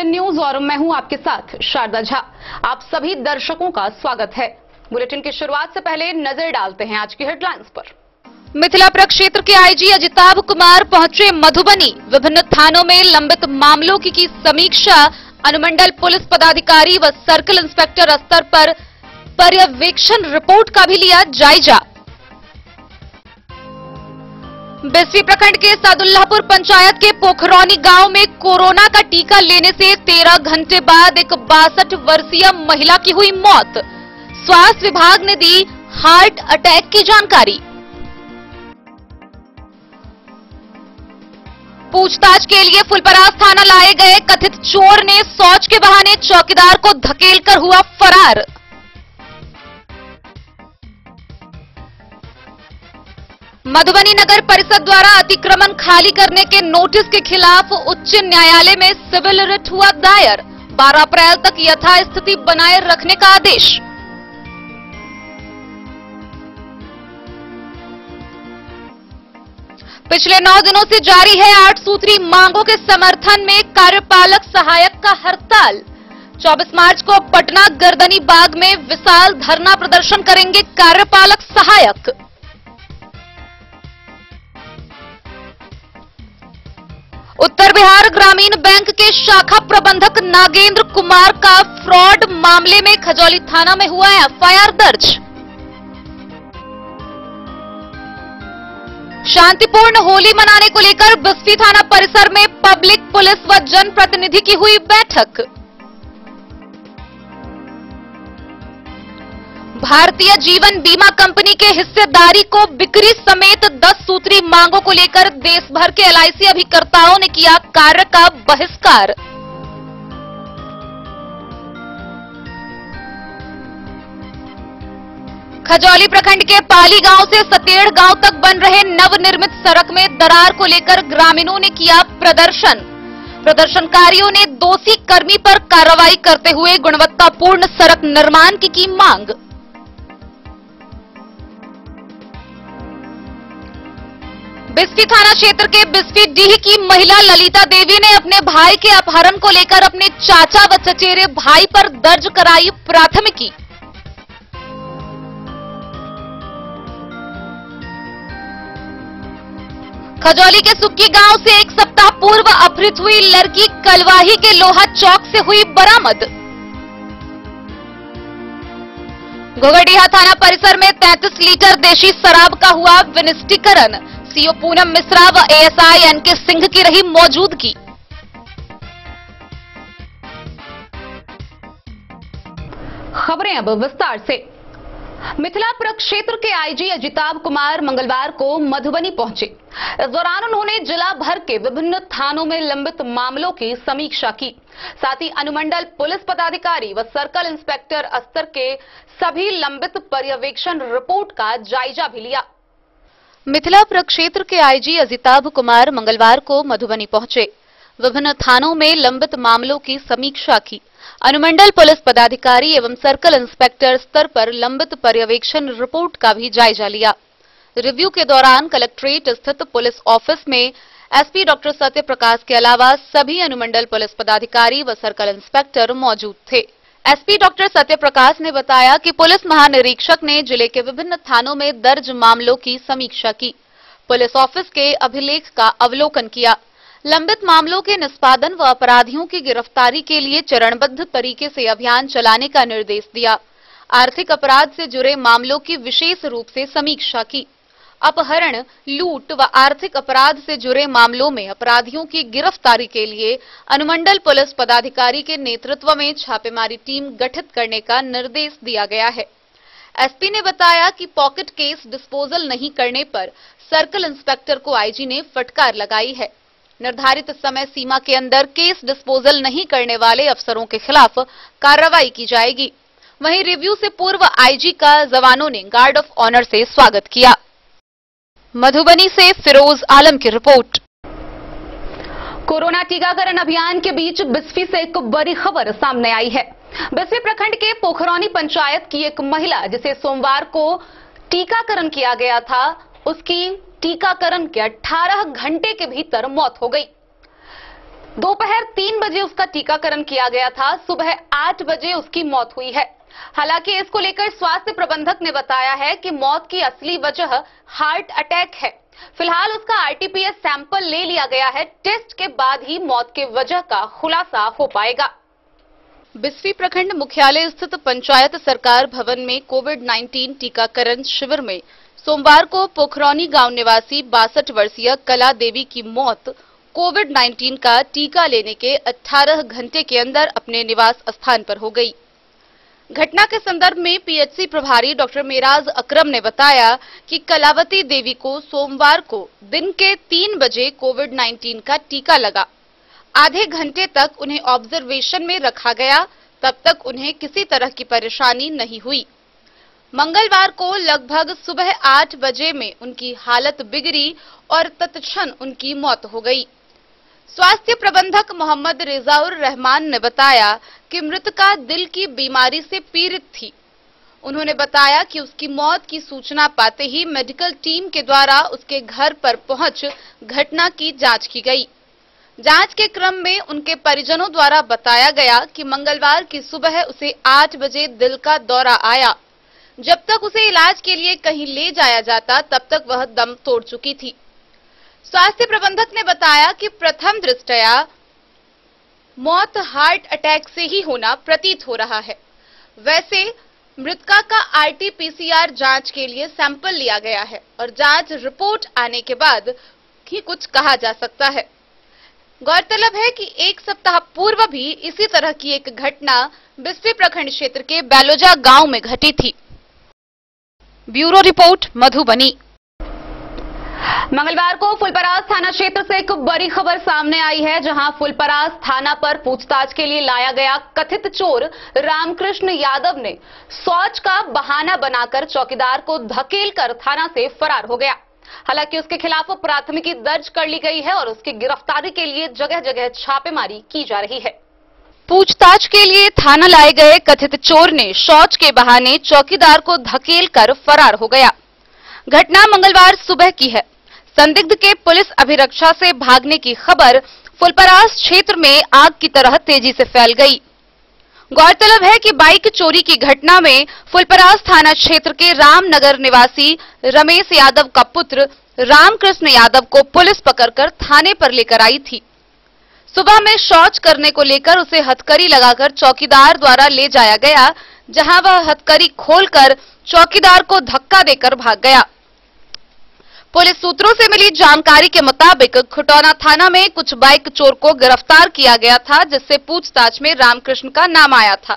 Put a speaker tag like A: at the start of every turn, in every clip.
A: ANN news और मैं हूं आपके साथ शारदा झा। आप सभी दर्शकों का स्वागत है। बुलेटिन की शुरुआत से पहले नजर डालते हैं आज की हेडलाइंस पर। मिथिला प्रक्षेत्र के आईजी अजिताभ कुमार पहुंचे मधुबनी। विभिन्न थानों में लंबित मामलों की समीक्षा। अनुमंडल पुलिस पदाधिकारी व सर्कल इंस्पेक्टर स्तर पर पर्यवेक्षण रिपोर्ट का भी लिया जायजा। बिस्फी प्रखंड के सादुल्लापुर पंचायत के पोखरौनी गांव में कोरोना का टीका लेने से 13 घंटे बाद एक 62 वर्षीय महिला की हुई मौत। स्वास्थ्य विभाग ने दी हार्ट अटैक की जानकारी। पूछताछ के लिए फुलपरास थाना लाए गए कथित चोर ने शौच के बहाने चौकीदार को धकेलकर हुआ फरार। मधुबनी नगर परिषद द्वारा अतिक्रमण खाली करने के नोटिस के खिलाफ उच्च न्यायालय में सिविल रिट हुआ दायर। 12 अप्रैल तक यथास्थिति बनाए रखने का आदेश। पिछले 9 दिनों से जारी है 8 सूत्री मांगों के समर्थन में कार्यपालक सहायक का हड़ताल। 24 मार्च को पटना गर्दनी बाग में विशाल धरना प्रदर्शन करेंगे कार्यपालक सहायक। उत्तर बिहार ग्रामीण बैंक के शाखा प्रबंधक नागेंद्र कुमार का फ्रॉड मामले में खजौली थाना में हुआ एफआईआर दर्ज। शांतिपूर्ण होली मनाने को लेकर बिस्फी थाना परिसर में पब्लिक पुलिस व जनप्रतिनिधि की हुई बैठक। भारतीय जीवन बीमा कंपनी के हिस्सेदारी को बिक्री समेत 10 सूत्री मांगों को लेकर देश भर के एलआईसी अभिकर्ताओं ने किया कार्य का बहिष्कार। खजौली प्रखंड के पाली गांव से सतेड़ गांव तक बन रहे नवनिर्मित सड़क में दरार को लेकर ग्रामीणों ने किया प्रदर्शन। प्रदर्शनकारियों ने दोषी कर्मी पर कार्रवाई करते हुए गुणवत्तापूर्ण सड़क निर्माण की मांग। बिस्फी थाना क्षेत्र के बिस्फी डीह की महिला ललिता देवी ने अपने भाई के अपहरण को लेकर अपने चाचा व चचेरे भाई पर दर्ज कराई प्राथमिकी। खजौली के सुक्की गांव से 1 सप्ताह पूर्व अपहृत हुई लड़की कलवाही के लोहा चौक से हुई बरामद। घोगड़िया थाना परिसर में 33 लीटर देशी शराब का हुआ विनिष्टीकरण। सीओ पूनम मिश्रा व एएसआई एनके सिंह की रही मौजूदगी। खबरें अब विस्तार से। मिथिला प्रक्षेत्र के आईजी अजिताभ कुमार मंगलवार को मधुबनी पहुंचे। इस दौरान उन्होंने जिला भर के विभिन्न थानों में लंबित मामलों की समीक्षा की। साथ ही अनुमंडल पुलिस पदाधिकारी व सर्कल इंस्पेक्टर स्तर के सभी लंबित पर्यवेक्षण रिपोर्ट का जायजा भी लिया। मिथिला प्रक्षेत्र के आईजी अजिताभ कुमार मंगलवार को मधुबनी पहुंचे। विभिन्न थानों में लंबित मामलों की समीक्षा की। अनुमंडल पुलिस पदाधिकारी एवं सर्कल इंस्पेक्टर स्तर पर लंबित पर्यवेक्षण रिपोर्ट का भी जायजा लिया। रिव्यू के दौरान कलेक्ट्रेट स्थित पुलिस ऑफिस में एसपी डॉक्टर सत्य प्रकाश के अलावा सभी अनुमंडल पुलिस पदाधिकारी व सर्कल इंस्पेक्टर मौजूद थे। एसपी डॉक्टर सत्य प्रकाश ने बताया कि पुलिस महानिरीक्षक ने जिले के विभिन्न थानों में दर्ज मामलों की समीक्षा की। पुलिस ऑफिस के अभिलेख का अवलोकन किया। लंबित मामलों के निष्पादन व अपराधियों की गिरफ्तारी के लिए चरणबद्ध तरीके से अभियान चलाने का निर्देश दिया। आर्थिक अपराध से जुड़े मामलों की विशेष रूप से समीक्षा की। अपहरण, लूट व आर्थिक अपराध से जुड़े मामलों में अपराधियों की गिरफ्तारी के लिए अनुमंडल पुलिस पदाधिकारी के नेतृत्व में छापेमारी टीम गठित करने का निर्देश दिया गया है। एसपी ने बताया कि पॉकेट केस डिस्पोजल नहीं करने पर सर्कल इंस्पेक्टर को आईजी ने फटकार लगाई है। निर्धारित समय सीमा के अंदर केस डिस्पोजल नहीं करने वाले अफसरों के खिलाफ कार्रवाई की जाएगी। वहीं रिव्यू से पूर्व आईजी का जवानों ने गार्ड ऑफ ऑनर से स्वागत किया। मधुबनी से फिरोज आलम की रिपोर्ट। कोरोना टीकाकरण अभियान के बीच बिस्फी से एक बड़ी खबर सामने आई है। बिस्फी प्रखंड के पोखरौनी पंचायत की एक महिला जिसे सोमवार को टीकाकरण किया गया था, उसकी टीकाकरण के 18 घंटे के भीतर मौत हो गई। दोपहर 3 बजे उसका टीकाकरण किया गया था। सुबह 8 बजे उसकी मौत हुई है। हालांकि इसको लेकर स्वास्थ्य प्रबंधक ने बताया है कि मौत की असली वजह हार्ट अटैक है। फिलहाल उसका आरटीपीएस सैंपल ले लिया गया है। टेस्ट के बाद ही मौत के वजह का खुलासा हो पाएगा। बिस्फी प्रखंड मुख्यालय स्थित पंचायत सरकार भवन में कोविड-19 टीकाकरण शिविर में सोमवार को पोखरौनी गांव निवासी 62 वर्षीय कला देवी की मौत कोविड-19 का टीका लेने के 18 घंटे के अंदर अपने निवास स्थान पर हो गई। घटना के संदर्भ में पीएचसी प्रभारी डॉक्टर मेराज अकरम ने बताया कि कलावती देवी को सोमवार को दिन के 3 बजे कोविड-19 का टीका लगा। आधे घंटे तक उन्हें ऑब्जर्वेशन में रखा गया, तब तक उन्हें किसी तरह की परेशानी नहीं हुई। मंगलवार को लगभग सुबह 8 बजे में उनकी हालत बिगड़ी और तत्क्षण उनकी मौत हो गई। स्वास्थ्य प्रबंधक मोहम्मद रिजाउर रहमान ने बताया कि मृतका दिल की बीमारी से पीड़ित थी। उन्होंने बताया कि उसकी मौत की सूचना पाते ही मेडिकल टीम के द्वारा उसके घर पर पहुंच घटना की जांच की गई। जांच के क्रम में उनके परिजनों द्वारा बताया गया कि मंगलवार की सुबह उसे 8 बजे दिल का दौरा आया। जब तक उसे इलाज के लिए कहीं ले जाया जाता, तब तक वह दम तोड़ चुकी थी। स्वास्थ्य प्रबंधक ने बताया कि प्रथम दृष्टया मौत हार्ट अटैक से ही होना प्रतीत हो रहा है। वैसे मृतका का आरटीपीसीआर जांच के लिए सैंपल लिया गया है और जांच रिपोर्ट आने के बाद ही कुछ कहा जा सकता है। गौरतलब है कि 1 सप्ताह पूर्व भी इसी तरह की एक घटना बिस्फी प्रखंड क्षेत्र के बैलोजा गांव में घटी थी। Bureau report, Madhubani. मंगलवार को फुलपरास थाना क्षेत्र से एक बड़ी खबर सामने आई है, जहां फुलपरास थाना पर पूछताछ के लिए लाया गया कथित चोर रामकृष्ण यादव ने शौच का बहाना बनाकर चौकीदार को धकेलकर थाना से फरार हो गया। हालांकि उसके खिलाफ प्राथमिकी दर्ज कर ली गई है और उसकी गिरफ्तारी के लिए जगह जगह छापेमारी की जा रही है। पूछताछ के लिए थाना लाए गए कथित चोर ने शौच के बहाने चौकीदार को धकेलकर फरार हो गया। घटना मंगलवार सुबह की है। संदिग्ध के पुलिस अभिरक्षा से भागने की खबर फुलपरास क्षेत्र में आग की तरह तेजी से फैल गई। गौरतलब है कि बाइक चोरी की घटना में फुलपरास थाना क्षेत्र के रामनगर निवासी रमेश यादव का पुत्र रामकृष्ण यादव को पुलिस पकड़कर थाने पर लेकर आई थी। सुबह में शौच करने को लेकर उसे हथकड़ी लगाकर चौकीदार द्वारा ले जाया गया, जहां वह हथकड़ी खोलकर चौकीदार को धक्का देकर भाग गया। पुलिस सूत्रों से मिली जानकारी के मुताबिक खुटौना थाना में कुछ बाइक चोर को गिरफ्तार किया गया था, जिससे पूछताछ में रामकृष्ण का नाम आया था।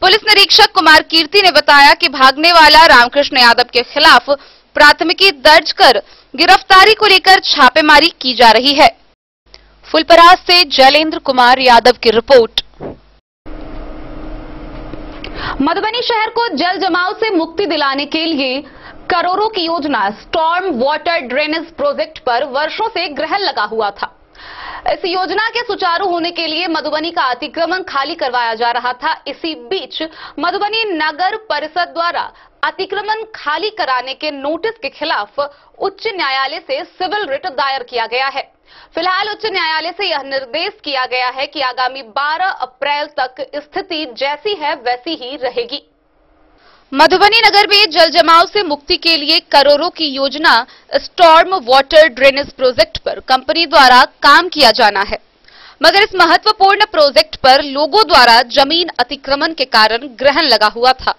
A: पुलिस निरीक्षक कुमार कीर्ति ने बताया कि भागने वाला रामकृष्ण यादव के खिलाफ प्राथमिकी दर्ज कर गिरफ्तारी को लेकर छापेमारी की जा रही है। फुलपरास से जैलेंद्र कुमार यादव की रिपोर्ट। मधुबनी शहर को जल जमाव से मुक्ति दिलाने के लिए करोड़ों की योजना स्टॉर्म वाटर ड्रेनेज प्रोजेक्ट पर वर्षों से ग्रहण लगा हुआ था। इस योजना के सुचारू होने के लिए मधुबनी का अतिक्रमण खाली करवाया जा रहा था। इसी बीच मधुबनी नगर परिषद द्वारा अतिक्रमण खाली कराने के नोटिस के खिलाफ उच्च न्यायालय से सिविल रिट दायर किया गया है। फिलहाल उच्च न्यायालय से यह निर्देश किया गया है कि आगामी 12 अप्रैल तक स्थिति जैसी है वैसी ही रहेगी। मधुबनी नगर में जल जमाव से मुक्ति के लिए करोड़ों की योजना स्टॉर्म वाटर ड्रेनेज प्रोजेक्ट पर कंपनी द्वारा काम किया जाना है, मगर इस महत्वपूर्ण प्रोजेक्ट पर लोगों द्वारा जमीन अतिक्रमण के कारण ग्रहण लगा हुआ था।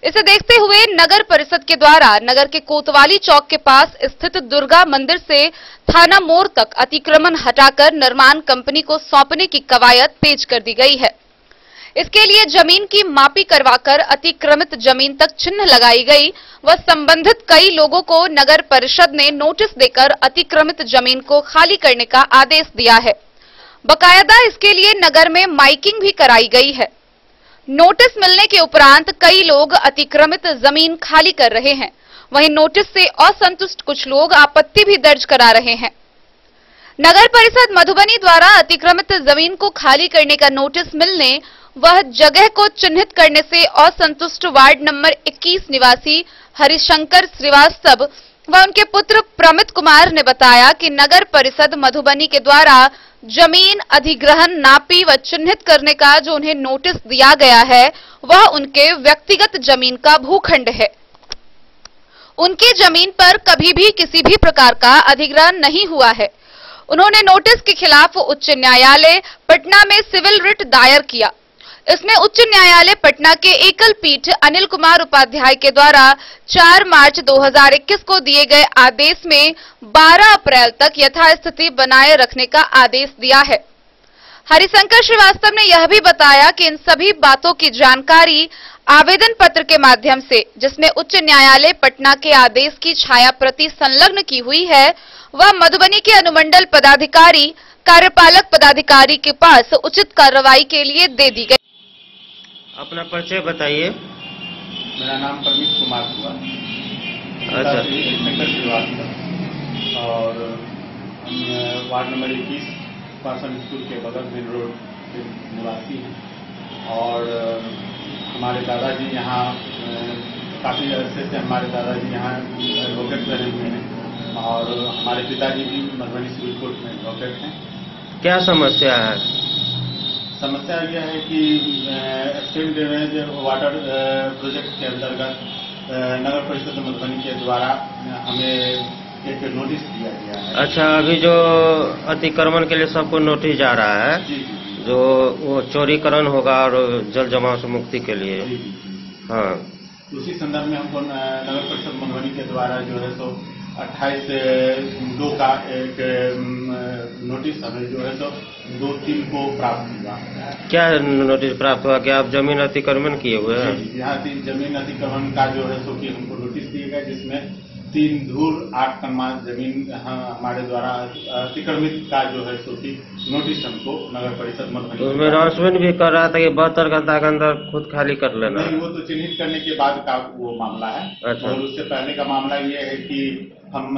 A: इसे देखते हुए नगर परिषद के द्वारा नगर के कोतवाली चौक के पास स्थित दुर्गा मंदिर से थाना मोड़ तक अतिक्रमण हटाकर निर्माण कंपनी को सौंपने की कवायद तेज कर दी गई है। इसके लिए जमीन की मापी करवाकर अतिक्रमित जमीन तक चिन्ह लगाई गई व संबंधित कई लोगों को नगर परिषद ने नोटिस देकर अतिक्रमित जमीन को खाली करने का आदेश दिया है। बकायदा इसके लिए नगर में माइकिंग भी कराई गई है। नोटिस मिलने के उपरांत कई लोग अतिक्रमित जमीन खाली कर रहे हैं। वहीं नोटिस से असंतुष्ट कुछ लोग आपत्ति भी दर्ज करा रहे हैं। नगर परिषद मधुबनी द्वारा अतिक्रमित जमीन को खाली करने का नोटिस मिलने वह जगह को चिन्हित करने से असंतुष्ट वार्ड नंबर 21 निवासी हरिशंकर श्रीवास्तव व उनके पुत्र प्रमित कुमार ने बताया कि नगर परिषद मधुबनी के द्वारा जमीन अधिग्रहण नापी व चिन्हित करने का जो उन्हें नोटिस दिया गया है वह उनके व्यक्तिगत जमीन का भूखंड है। उनकी जमीन पर कभी भी किसी भी प्रकार का अधिग्रहण नहीं हुआ है। उन्होंने नोटिस के खिलाफ उच्च न्यायालय पटना में सिविल रिट दायर किया। इसमें उच्च न्यायालय पटना के एकल पीठ अनिल कुमार उपाध्याय के द्वारा 4 मार्च 2021 को दिए गए आदेश में 12 अप्रैल तक यथास्थिति बनाए रखने का आदेश दिया है। हरिशंकर श्रीवास्तव ने यह भी बताया कि इन सभी बातों की जानकारी आवेदन पत्र के माध्यम से, जिसमें उच्च न्यायालय पटना के आदेश की छाया प्रति संलग्न की हुई है, वह मधुबनी के अनुमंडल पदाधिकारी कार्यपालक पदाधिकारी के पास उचित कार्रवाई के लिए दे दी गई।
B: अपना परिचय बताइए।
C: मेरा नाम परमीत कुमार हुआ।
B: अच्छा।
C: शंकर श्रीवास्तव और हम वार्ड नंबर 21 पासन स्कूल के बगल मेन रोड के निवासी हैं और हमारे दादाजी यहाँ काफ़ी अरसे से हमारे दादाजी यहाँ एडवोकेट रहे हुए हैं और हमारे पिताजी भी मधुबनी सिविल कोर्ट में एडवोकेट हैं।
B: क्या समस्या है?
C: समस्या यह है कि एक्सट्रीम ड्रेनेज वाटर प्रोजेक्ट के अंतर्गत नगर परिषद मधुबनी के द्वारा हमें एक नोटिस दिया गया है।
B: अच्छा, अभी जो अतिक्रमण के लिए सबको नोटिस जा रहा है,
C: जी,
B: जो वो चौड़ीकरण होगा और जल जमाव से मुक्ति के लिए।
C: जी।
B: हाँ,
C: उसी संदर्भ में हमको नगर परिषद मधुबनी के द्वारा जो है सो 28/2 का एक नोटिस हमें जो है तो 2-3 को प्राप्त हुआ।
B: क्या नोटिस प्राप्त हुआ कि आप जमीन अतिक्रमण किए हुए हैं?
C: यहाँ जमीन अतिक्रमण का जो है सो कि हमको नोटिस दिए गए, जिसमें 3 धूर 8 कन्मा जमीन हमारे द्वारा अतिक्रमित का जो है सो कि नोटिस हमको नगर परिषद मधुबनी।
B: तो उसमें अनाउंसमेंट भी कर रहा था कि 72 घंटा के अंदर खुद खाली कर लेना।
C: नहीं, वो तो चिन्हित करने के बाद का वो मामला है।
B: अच्छा।
C: और उससे पहले का मामला ये है कि हम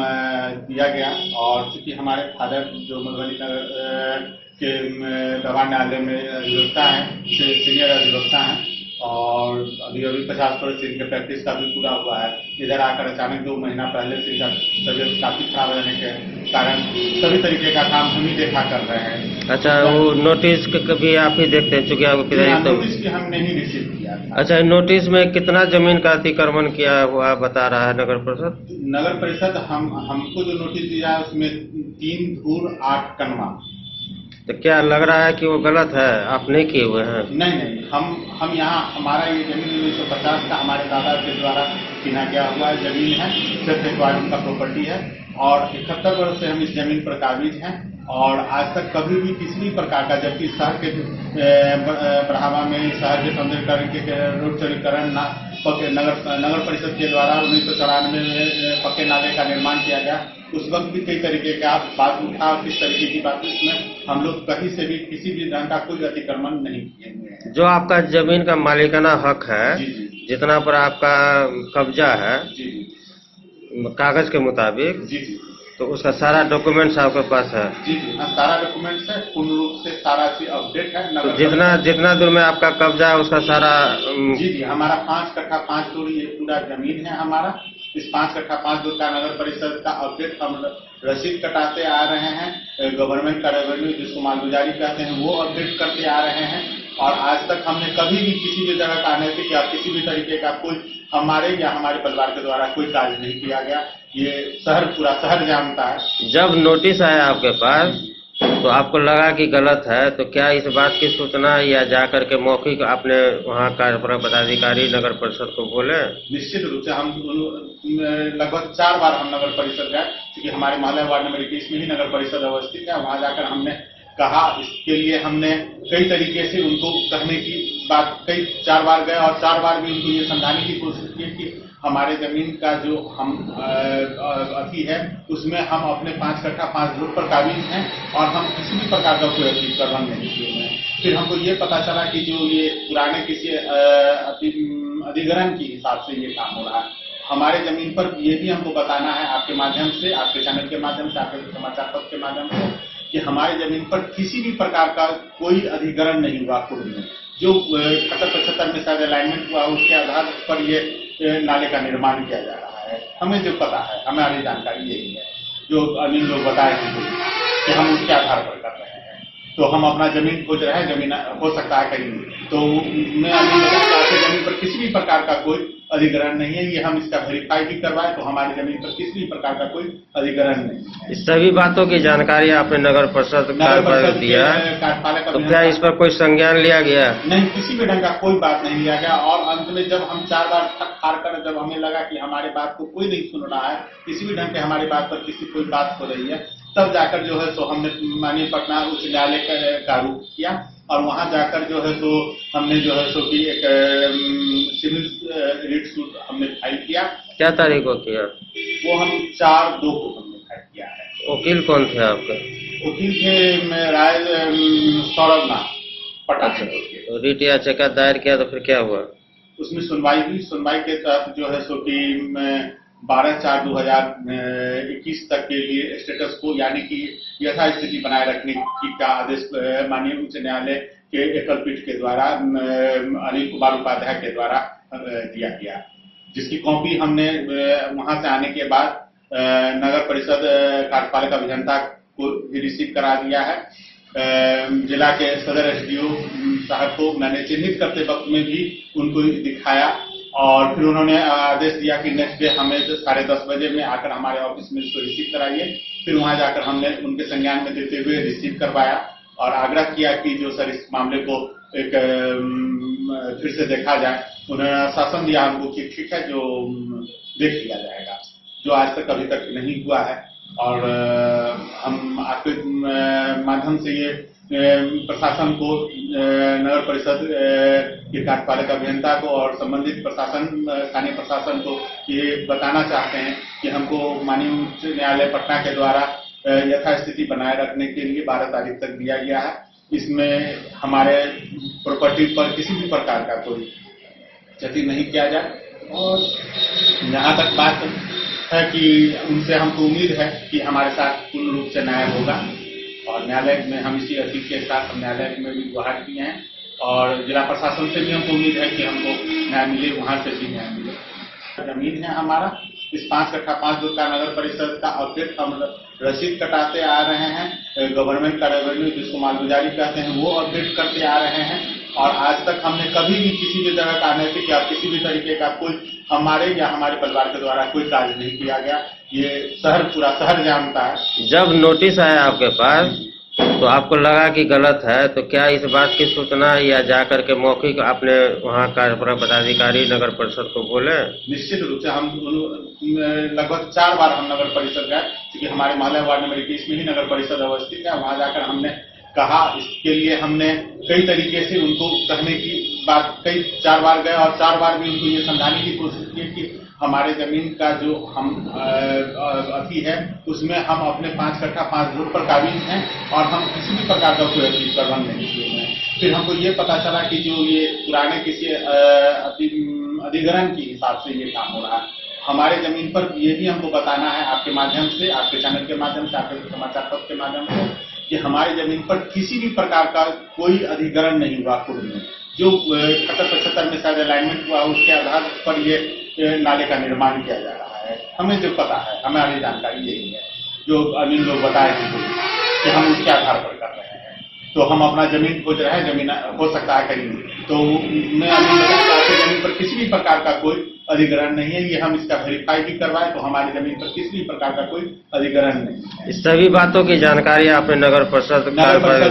C: दिया गया और चूंकि हमारे फादर जो मधुबनी नगर के दवा न्यायालय में अधिवक्ता हैं, सीनियर अधिवक्ता हैं और अभी 50% इनके प्रैक्टिस का भी पूरा हुआ है। इधर आकर अचानक 2 महीना पहले से इनका तबियत काफी खराब रहने के कारण सभी तरीके का काम हम ही देखा कर रहे हैं।
B: अच्छा, वो नोटिस कभी आप ही देखते हैं चूंकि आपको पिताजी तो
C: नोटिस की हमने ही रिसीव किया था।
B: अच्छा, नोटिस में कितना जमीन का अतिक्रमण किया हुआ बता रहा है नगर परिषद?
C: नगर परिषद हमको जो नोटिस दिया है उसमें 3 धूर 8 कन्मा।
B: तो क्या लग रहा है कि वो गलत है, आप नहीं किए हुए हैं?
C: नहीं, हम यहाँ हमारा ये जमीन 1950 का हमारे दादा के द्वारा किना गया हुआ जमीन है, सिर्फ एक्वायरिंग का प्रॉपर्टी है और 71 वर्ष से हम इस जमीन पर काबिज हैं और आज तक कभी भी किसी भी प्रकार का, जबकि शहर के बढ़ावा में शहर के सौंदर्यीकरण के रोड चौड़ीकरण नगर परिषद के द्वारा 1994 में पक्के नाले का निर्माण किया गया। उस वक्त भी कई तरीके का बात उठा, किस तरीके की बात, इसमें हम लोग कहीं से भी किसी भी ढंग का कोई अतिक्रमण नहीं किए हुए हैं।
B: जो आपका जमीन का मालिकाना हक है,
C: जी,
B: जितना पर आपका कब्जा है,
C: जी,
B: कागज के मुताबिक,
C: जी,
B: तो उसका सारा डॉक्यूमेंट्स आपके पास है?
C: जी, हाँ, सारा डॉक्यूमेंट्स है, पूर्ण रूप से सारा चीज अपडेट है।
B: तो जितना दूर में आपका कब्जा है उसका सारा
C: जी, हमारा 5 कट्ठा 5 जोड़ी ये पूरा जमीन है हमारा। इस 5 कट्ठा 5 जोड़ का नगर परिषद का अपडेट हम रसीद कटाते आ रहे हैं। गवर्नमेंट का रेवेन्यू जिसको मालगुजारी कहते हैं वो अपडेट करते आ रहे हैं और आज तक हमने कभी भी किसी भी तरह का अनैतिक या किसी भी तरीके का कोई हमारे या हमारे परिवार के द्वारा कोई कार्य नहीं किया गया। ये पूरा शहर जानता है।
B: जब नोटिस आया आपके पास तो आपको लगा कि गलत है, तो क्या इस बात की सूचना या जाकर के मौखिक आपने वहाँ कार्यपालक पदाधिकारी नगर परिषद को बोले?
C: निश्चित रूप से हम लगभग 4 बार हम नगर परिषद गए, क्योंकि हमारे मोहल्ला वार्ड नंबर 21 में ही नगर परिषद अवस्थित है। वहाँ जाकर हमने कहा, इसके लिए हमने कई तरीके से उनको कहने की बात 4 बार गए और 4 बार भी उनको ये समझाने की कोशिश की कि हमारे जमीन का जो हम अति है उसमें हम अपने 5 कट्ठा 5 जोड़ पर काबिज हैं और हम किसी भी प्रकार का कोई अतिक्रमण नहीं किए हैं। फिर हमको ये पता चला कि जो ये पुराने किसी अधिग्रहण के हिसाब से ये काम हो रहा है। हमारे जमीन पर ये भी हमको बताना है आपके माध्यम से, आपके चैनल के माध्यम से, आपके समाचार पत्र के माध्यम से, कि हमारे जमीन पर किसी भी प्रकार का कोई अधिग्रहण नहीं हुआ। पूर्व में जो 75 में शायद अलाइनमेंट हुआ उसके आधार पर ये नाले का निर्माण किया जा रहा है। हमें जो पता है, हमारी जानकारी यही है, जो अनिल लोग बताए थे कि हम उसके आधार पर कर रहे हैं। तो हम अपना जमीन खोज रहे हैं, जमीन हो सकता है कहीं। तो मैं अभी बताऊंगा आपके जमीन पर किसी भी प्रकार का कोई अधिग्रहण नहीं है। ये हम इसका वेरीफाई भी करवाए तो हमारी जमीन पर किसी भी प्रकार का कोई अधिग्रहण नहीं है।
B: इस सभी बातों की जानकारी आपने नगर परिषद को दिया है, तो क्या इस पर कोई संज्ञान लिया गया?
C: नहीं, किसी भी ढंग का कोई बात नहीं लिया गया। और अंत में जब हम 4 बार थक हार कर जब हमें लगा कि हमारे बात को कोई नहीं सुन रहा है, किसी भी ढंग के हमारी बात पर किसी कोई बात हो रही है, तब जाकर जो है सो हमने माननीय पटना उच्च न्यायालय का रुख किया। और वहां जाकर जो है सो हमने जो है सो कि एक सिविल रिट सूट हमने फाइल किया।
B: क्या तारीख को किया?
C: वो हम 4/2 को हमने फाइल किया है।
B: वकील कौन थे आपके?
C: वकील थे राय सौरभ नाथ पटना के।
B: तो रिट याचिका दायर किया तो फिर क्या हुआ?
C: उसमें सुनवाई हुई। सुनवाई के तहत जो है सो कि 12/4/2021 तक के लिए स्टेटस को यानी कि यथास्थिति बनाए रखने की का आदेश माननीय उच्च न्यायालय के एकल पीठ के द्वारा अनिल कुमार उपाध्याय के द्वारा दिया गया, जिसकी कॉपी हमने वहां से आने के बाद नगर परिषद कार्यपालिका अभियंता को भी रिसीव करा दिया है। जिला के सदर एसडीओ साहब को मैंने चिन्हित करते वक्त में भी उनको दिखाया और फिर उन्होंने आदेश दिया कि नेक्स्ट डे हमें 10:30 बजे में आकर हमारे ऑफिस में इसको रिसीव कराइए। फिर वहां जाकर हमने उनके संज्ञान में देते हुए रिसीव करवाया और आग्रह किया कि जो सर इस मामले को एक फिर से देखा जाए। उन्होंने आश्वासन दिया हमको कि ठीक है, जो देख लिया जाएगा, जो आज तक अभी तक नहीं हुआ है। और हम आपके माध्यम से ये प्रशासन को, नगर परिषद के कार्यपालिका अभियंता को और संबंधित प्रशासन, स्थानीय प्रशासन को ये बताना चाहते हैं कि हमको माननीय उच्च न्यायालय पटना के द्वारा यथास्थिति बनाए रखने के लिए 12 तारीख तक दिया गया है। इसमें हमारे प्रॉपर्टी पर किसी भी प्रकार का कोई क्षति नहीं किया जाए। और जहाँ तक बात है कि उनसे हमको उम्मीद है कि हमारे साथ पूर्ण रूप से न्याय होगा और न्यायालय में हम इसी अतीत के साथ हम न्यायालय में भी गुहार किए हैं और जिला प्रशासन से भी हमको उम्मीद है कि हमको न्याय मिले, वहां से भी न्याय मिले। जमीन है हमारा, इस 5 कट्ठा 5 जोत का नगर परिषद का अपडेट हम रसीद कटाते आ रहे हैं। गवर्नमेंट का रेवेन्यू जिसको मालगुजारी कहते हैं वो अपडेट करते आ रहे हैं। और आज तक हमने कभी भी किसी भी तरह का अनैतिक या किसी भी तरीके का कोई हमारे या हमारे परिवार के द्वारा कोई कार्य नहीं किया गया। ये पूरा शहर जानता है।
B: जब नोटिस आया आपके पास तो आपको लगा कि गलत है, तो क्या इस बात की सूचना या जाकर के मौखिक आपने वहाँ कार्यपालक पदाधिकारी नगर परिषद को बोले?
C: निश्चित रूप से हम लगभग 4 बार हम नगर परिषद गए, क्योंकि हमारे मोहल्ला वार्ड नंबर 21 में ही नगर परिषद अवस्थित है। वहां जाकर हमने कहा, इसके लिए हमने कई तरीके से उनको कहने की बात 4 बार गए और 4 बार भी उनको ये समझाने की कोशिश की कि हमारे जमीन का जो हम अति है उसमें हम अपने 5 कट्ठा 5 जोत पर काबिज हैं और हम किसी भी प्रकार का कोई अति प्रबंध नहीं किए हैं। फिर हमको ये पता चला कि जो ये पुराने किसी अधिग्रहण के हिसाब से ये काम हो रहा है। हमारे जमीन पर ये भी हमको बताना है आपके माध्यम से, आपके चैनल के माध्यम से, आपके समाचार पत्र के माध्यम से, कि हमारी जमीन पर किसी भी प्रकार का कोई अधिग्रहण नहीं हुआ पूर्व में। जो 71-75 में शायद अलाइनमेंट हुआ उसके आधार पर ये नाले का निर्माण किया जा रहा है। हमें जो पता है, हमारी जानकारी यही है, जो अमीन लोग बताए हैं कि हम उसके आधार पर कर रहे हैं। तो हम अपना जमीन खोज रहे हैं, जमीन हो सकता है कहीं। तो मैं अभी बताऊंगा आपके जमीन पर किसी भी प्रकार का कोई अधिग्रहण नहीं है। ये हम इसका वेरीफाई भी करवाए तो हमारी जमीन पर किसी भी प्रकार का कोई अधिग्रहण नहीं है।
B: इस सभी बातों की जानकारी आपने नगर परिषद को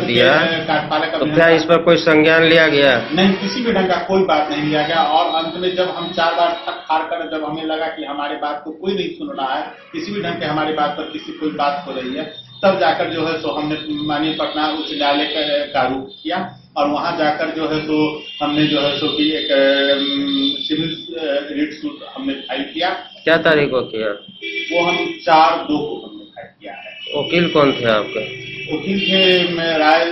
B: दिया है, तो क्या इस पर कोई संज्ञान लिया गया?
C: नहीं, किसी भी ढंग का कोई बात नहीं लिया गया। और अंत में जब हम 4 बार थक हार कर जब हमें लगा कि हमारे बात को कोई नहीं सुन रहा है, किसी भी ढंग के हमारी बात पर किसी कोई बात हो रही है, तब जाकर जो है सो हमने माननीय पटना उच्च न्यायालय का रुख किया और वहां जाकर जो है सो हमने जो है सो कि एक सिविल रिट सूट हमने फाइल किया।
B: क्या तारीख को किया?
C: वो हम 4/2 को हमने फाइल किया है।
B: वकील कौन थे आपके?
C: वकील थे राय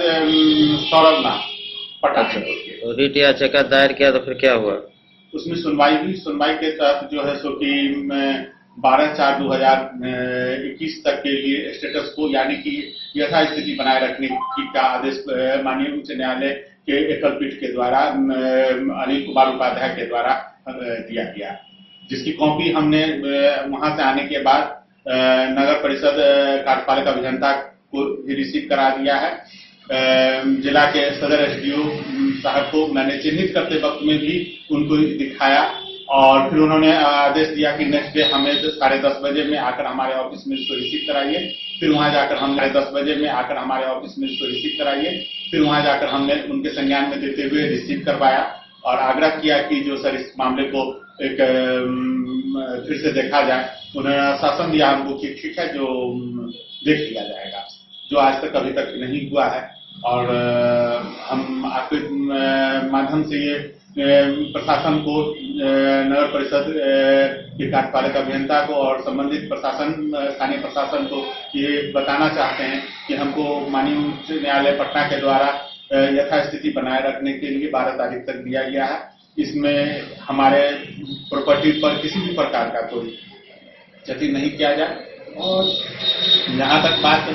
C: सौरभ नाथ पटना के।
B: तो रिट याचिका दायर किया तो फिर क्या हुआ?
C: उसमें सुनवाई हुई। सुनवाई के तहत जो है सो कि 12/4/2021 तक के लिए स्टेटस को यानी कि यथास्थिति बनाए रखने की का आदेश माननीय उच्च न्यायालय के एकल पीठ के द्वारा अनिल कुमार उपाध्याय के द्वारा दिया गया, जिसकी कॉपी हमने वहां से आने के बाद नगर परिषद कार्यपालिका अभियंता को भी रिसीव करा दिया है। जिला के सदर एसडीओ साहब को मैंने चिन्हित करते वक्त में भी उनको दिखाया और फिर उन्होंने आदेश दिया कि नेक्स्ट डे हमें 10:30 बजे में आकर हमारे ऑफिस में इसको रिसीव कराइए। फिर वहां जाकर हमने 10 बजे में आकर हमारे ऑफिस में इसको रिसीव कराइए। फिर वहां जाकर हमने उनके संज्ञान में देते हुए रिसीव करवाया और आग्रह किया कि जो सर इस मामले को एक फिर से देखा जाए। उन्होंने आश्वासन दिया हमको कि ठीक है, जो देख लिया जाएगा, जो आज तक अभी तक नहीं हुआ है। और हम आपके माध्यम से ये प्रशासन को, नगर परिषद के कार्यपालक अभियंता को और संबंधित प्रशासन, स्थानीय प्रशासन को ये बताना चाहते हैं कि हमको माननीय उच्च न्यायालय पटना के द्वारा यथास्थिति बनाए रखने के लिए 12 तारीख तक दिया गया है। इसमें हमारे प्रॉपर्टी पर किसी भी प्रकार का कोई क्षति नहीं किया जाए। और जहाँ तक बात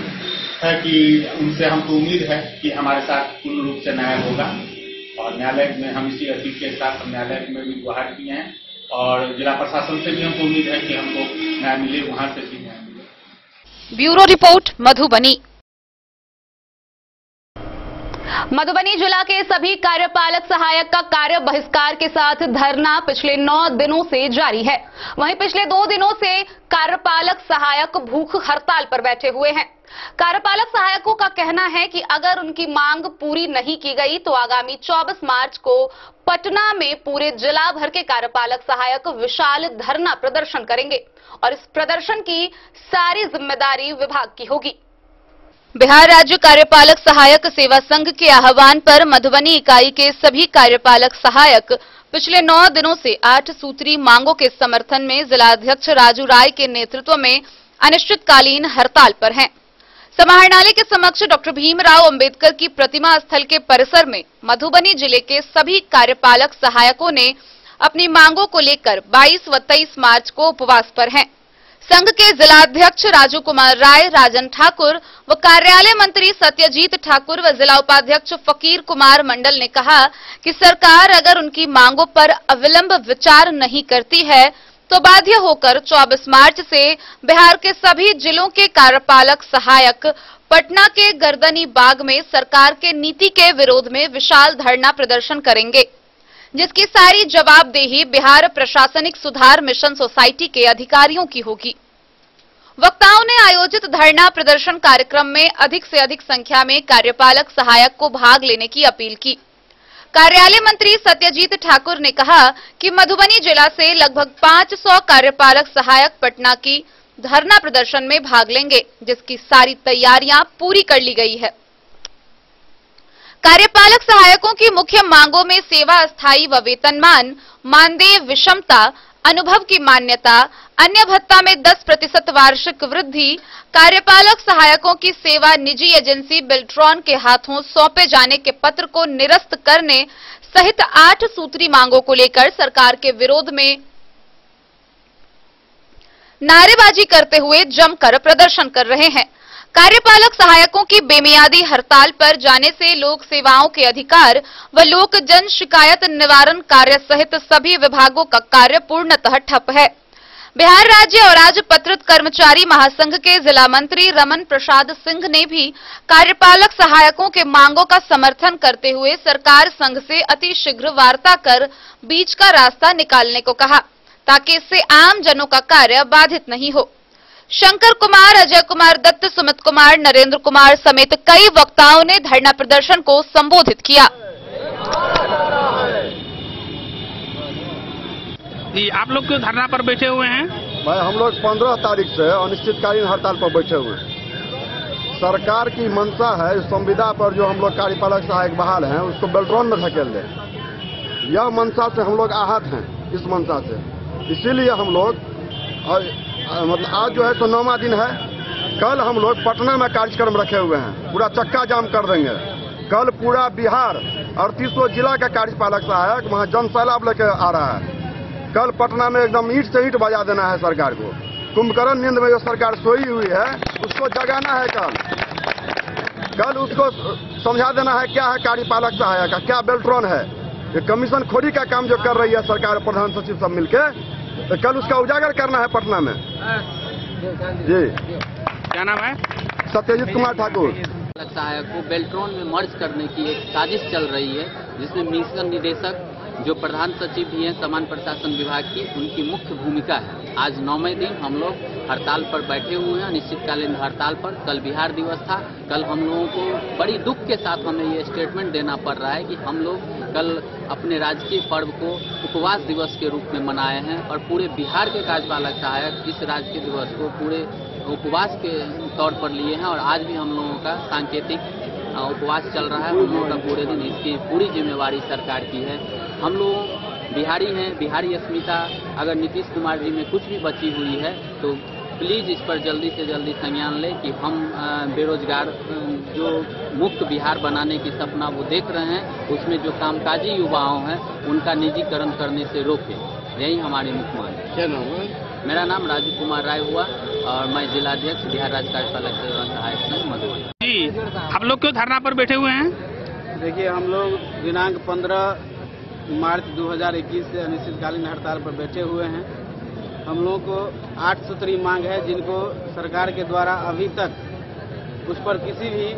C: है कि उनसे हमको उम्मीद है कि हमारे साथ पूर्ण रूप से न्याय होगा और न्यायालय में हम इसी अपील के साथ न्यायालय में भी गुहार किए हैं और जिला प्रशासन से भी हमको उम्मीद है कि हमको न्याय मिले, वहां से भी न्याय मिले।
A: Bureau report Madhubani. मधुबनी जिला के सभी कार्यपालक सहायक का कार्य बहिष्कार के साथ धरना पिछले 9 दिनों से जारी है। वहीं पिछले 2 दिनों से कार्यपालक सहायक भूख हड़ताल पर बैठे हुए हैं। कार्यपालक सहायकों का कहना है कि अगर उनकी मांग पूरी नहीं की गई तो आगामी 24 मार्च को पटना में पूरे जिला भर के कार्यपालक सहायक विशाल धरना प्रदर्शन करेंगे और इस प्रदर्शन की सारी जिम्मेदारी विभाग की होगी। बिहार राज्य कार्यपालक सहायक सेवा संघ के आह्वान पर मधुबनी इकाई के सभी कार्यपालक सहायक पिछले 9 दिनों से 8 सूत्री मांगों के समर्थन में जिलाध्यक्ष राजू राय के नेतृत्व में अनिश्चितकालीन हड़ताल पर हैं। समाहरणालय के समक्ष डॉक्टर भीमराव अंबेडकर की प्रतिमा स्थल के परिसर में मधुबनी जिले के सभी कार्यपालक सहायकों ने अपनी मांगों को लेकर 22 व 23 मार्च को उपवास पर हैं। संघ के जिलाध्यक्ष राजू कुमार राय, राजन ठाकुर व कार्यालय मंत्री सत्यजीत ठाकुर व जिला उपाध्यक्ष फकीर कुमार मंडल ने कहा कि सरकार अगर उनकी मांगों पर अविलंब विचार नहीं करती है तो बाध्य होकर 24 मार्च से बिहार के सभी जिलों के कार्यपालक सहायक पटना के गर्दनी बाग में सरकार के नीति के विरोध में विशाल धरना प्रदर्शन करेंगे, जिसकी सारी जवाबदेही बिहार प्रशासनिक सुधार मिशन सोसाइटी के अधिकारियों की होगी। वक्ताओं ने आयोजित धरना प्रदर्शन कार्यक्रम में अधिक से अधिक संख्या में कार्यपालक सहायक को भाग लेने की अपील की। कार्यालय मंत्री सत्यजीत ठाकुर ने कहा कि मधुबनी जिला से लगभग 500 कार्यपालक सहायक पटना की धरना प्रदर्शन में भाग लेंगे, जिसकी सारी तैयारियां पूरी कर ली गई है। कार्यपालक सहायकों की मुख्य मांगों में सेवा स्थायी व वेतनमान, मानदेय विषमता, अनुभव की मान्यता, अन्य भत्ता में 10% वार्षिक वृद्धि, कार्यपालक सहायकों की सेवा निजी एजेंसी बेल्ट्रॉन के हाथों सौंपे जाने के पत्र को निरस्त करने सहित 8 सूत्री मांगों को लेकर सरकार के विरोध में नारेबाजी करते हुए जमकर प्रदर्शन कर रहे हैं। कार्यपालक सहायकों की बेमियादी हड़ताल पर जाने से लोक सेवाओं के अधिकार व लोक जन शिकायत निवारण कार्य सहित सभी विभागों का कार्य पूर्णतः ठप है। बिहार राज्य और राजपत्रित कर्मचारी महासंघ के जिला मंत्री रमन प्रसाद सिंह ने भी कार्यपालक सहायकों के मांगों का समर्थन करते हुए सरकार संघ से अतिशीघ्र वार्ता कर बीच का रास्ता निकालने को कहा, ताकि इससे आम जनों का कार्य बाधित नहीं हो। शंकर कुमार, अजय कुमार दत्त, सुमित कुमार, नरेंद्र कुमार समेत कई वक्ताओं ने धरना प्रदर्शन को संबोधित किया।
D: जी, आप लोग क्यों धरना पर बैठे हुए हैं?
E: भाई, हम लोग 15 तारीख से अनिश्चितकालीन हड़ताल पर बैठे हुए हैं। सरकार की मंशा है संविदा पर जो हम लोग कार्यपालक सहायक बहाल हैं उसको बेल्ट्रॉन में धकेल दें। यह मंशा से हम लोग आहत हैं, इस मंशा से। इसीलिए हम लोग मतलब आज जो है तो 9वां दिन है। कल हम लोग पटना में कार्यक्रम रखे हुए हैं, पूरा चक्का जाम कर देंगे। कल पूरा बिहार 3800 जिला का कार्यपालक सहायक वहाँ जन सैलाब लेकर आ रहा है। कल पटना में एकदम ईंट से ईंट बजा देना है सरकार को। कुंभकर्ण नींद में जो सरकार सोई हुई है उसको जगाना है। कल उसको समझा देना है क्या है कार्यपालक सहायक का, क्या बेल्ट्रॉन है। ये कमीशन खोरी का काम जो कर रही है सरकार, प्रधान सचिव सब मिलके, तो कल उसका उजागर करना है पटना में। जी,
D: क्या नाम है?
E: सत्यजीत कुमार ठाकुर।
F: सहायक को बेल्ट्रॉन में मर्ज करने की एक साजिश चल रही है, जिसमें मिशन निदेशक जो प्रधान सचिव भी हैं सामान्य प्रशासन विभाग की, उनकी मुख्य भूमिका है। आज 9वें दिन हम लोग हड़ताल पर बैठे हुए हैं, अनिश्चितकालीन हड़ताल पर। कल बिहार दिवस था। कल हम लोगों को बड़ी दुख के साथ हमें ये स्टेटमेंट देना पड़ रहा है कि हम लोग कल अपने राजकीय पर्व को उपवास दिवस के रूप में मनाए हैं और पूरे बिहार के कार्यपालक सहायक इस राजकीय दिवस को पूरे उपवास के तौर पर लिए हैं और आज भी हम लोगों का सांकेतिक उपवास चल रहा है। हम लोगों का पूरे दिन इसकी पूरी जिम्मेवारी सरकार की है। हम लोग बिहारी हैं, बिहारी अस्मिता अगर नीतीश कुमार जी में कुछ भी बची हुई है तो प्लीज इस पर जल्दी से जल्दी संज्ञान लें कि हम बेरोजगार जो मुक्त बिहार बनाने की सपना वो देख रहे हैं, उसमें जो कामकाजी युवाओं हैं उनका निजीकरण करने से रोकें। यही हमारी मुख्य मांग है।
G: क्या नाम है?
F: मेरा नाम राजू कुमार राय हुआ और मैं जिलाध्यक्ष बिहार राज्य कार्यपालक सेवा सहायक संघ मधुबनी।
D: जी, आप लोग क्यों धरना पर बैठे हुए हैं?
G: देखिए, हम लोग दिनांक 15 मार्च 2021 से अनिश्चितकालीन हड़ताल पर बैठे हुए हैं। हम लोगों को 8 सूत्री मांग है, जिनको सरकार के द्वारा अभी तक उस पर किसी भी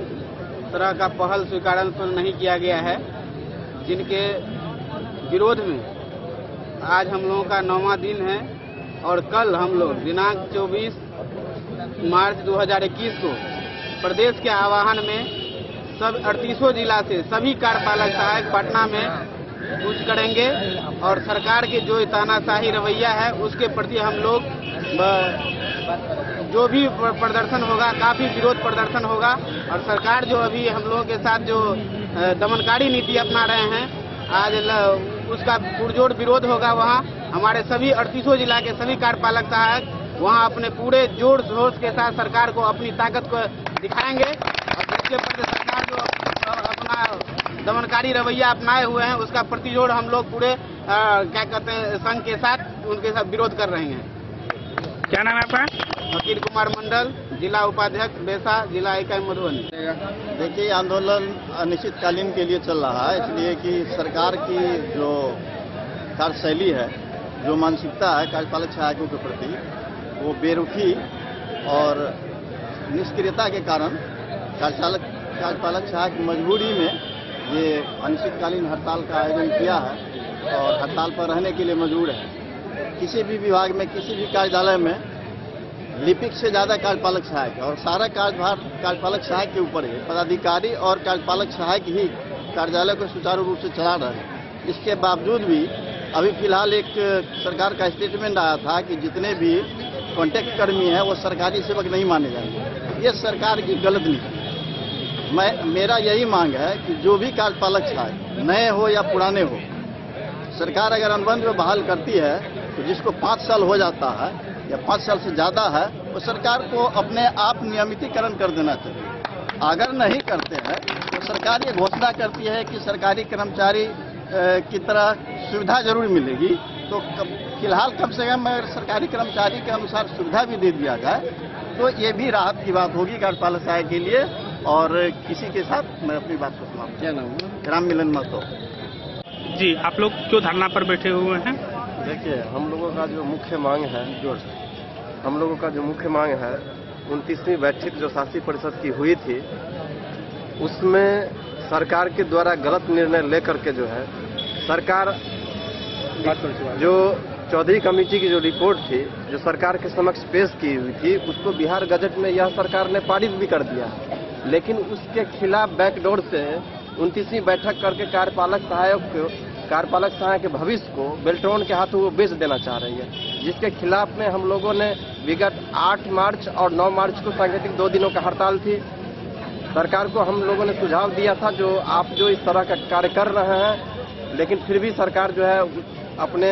G: तरह का पहल स्वीकारोत्तर नहीं किया गया है, जिनके विरोध में आज हम लोगों का 9वां दिन है और कल हम लोग दिनांक 24 मार्च 2021 को प्रदेश के आह्वान में सब 38 जिला से सभी कार्यपालक सहायक पटना में कूच करेंगे और सरकार के जो तानाशाही रवैया है उसके प्रति हम लोग जो भी प्रदर्शन होगा, काफी विरोध प्रदर्शन होगा और सरकार जो अभी हम लोगों के साथ जो दमनकारी नीति अपना रहे हैं, आज उसका पुरजोर विरोध होगा। वहाँ हमारे सभी 38 जिला के सभी कार्यपालक सहायक वहाँ अपने पूरे जोर शोर के साथ सरकार को अपनी ताकत को दिखाएंगे और जिसके प्रति सरकार जो अपना दमनकारी रवैया अपनाए हुए हैं उसका प्रतिजोड़ हम लोग पूरे क्या कहते हैं संघ के साथ उनके साथ विरोध कर रहे हैं।
D: क्या नाम है आपका?
G: फकीर कुमार मंडल, जिला उपाध्यक्ष बेसा, जिला इकाई मधुबनी।
H: देखिए, आंदोलन अनिश्चितकालीन के लिए चल रहा है, इसलिए कि सरकार की जो कार्यशैली है, जो मानसिकता है कार्यपालक सहायकों के प्रति, वो बेरुखी और निष्क्रियता के कारण कार्यपालक सहायक मजबूरी में ये अनिश्चितकालीन हड़ताल का आयोजन किया है और हड़ताल पर रहने के लिए मजबूर है। किसी भी विभाग में, किसी भी कार्यालय में लिपिक से ज्यादा कार्यपालक सहायक है और सारा कार्यभार कार्यपालक सहायक के ऊपर है। पदाधिकारी और कार्यपालक सहायक ही कार्यालय को सुचारू रूप से चला रहे हैं। इसके बावजूद भी अभी फिलहाल एक सरकार का स्टेटमेंट आया था कि जितने भी कॉन्ट्रैक्ट कर्मी हैं वो सरकारी सेवक नहीं माने जाएंगे। ये सरकार की गलत नीति। मेरा यही मांग है कि जो भी कार्यपालक सहायक नए हो या पुराने हो, सरकार अगर अनुबंध में बहाल करती है तो जिसको 5 साल हो जाता है या 5 साल से ज्यादा है, वो सरकार को अपने आप नियमितीकरण कर देना चाहिए। अगर नहीं करते हैं तो सरकार ये घोषणा करती है कि सरकारी कर्मचारी की तरह सुविधा जरूर मिलेगी, तो फिलहाल कम से कम सरकारी कर्मचारी के अनुसार सुविधा भी दे दिया जाए तो ये भी राहत की बात होगी कार्यपालक सहायक के लिए। और किसी के साथ मैं अपनी बात को समाप्त।
G: क्या नाम है?
H: राम मिलन महतो।
D: जी, आप लोग क्यों धरना पर बैठे हुए हैं?
I: देखिए, हम लोगों का जो मुख्य मांग है, हम लोगों का जो मुख्य मांग है 29वीं बैठक जो शासी परिषद की हुई थी, उसमें सरकार के द्वारा गलत निर्णय लेकर के जो है सरकार जो चौधरी कमेटी की जो रिपोर्ट थी जो सरकार के समक्ष पेश की हुई थी, उसको बिहार गजट में यह सरकार ने पारित भी कर दिया, लेकिन उसके खिलाफ बैकडोर से 29वीं बैठक करके कार्यपालक सहायक के भविष्य को बेल्ट्रॉन के हाथों वो बेच देना चाह रही है, जिसके खिलाफ में हम लोगों ने विगत 8 मार्च और 9 मार्च को सांकेतिक 2 दिनों का हड़ताल थी। सरकार को हम लोगों ने सुझाव दिया था जो आप जो इस तरह का कार्य कर रहे हैं, लेकिन फिर भी सरकार जो है अपने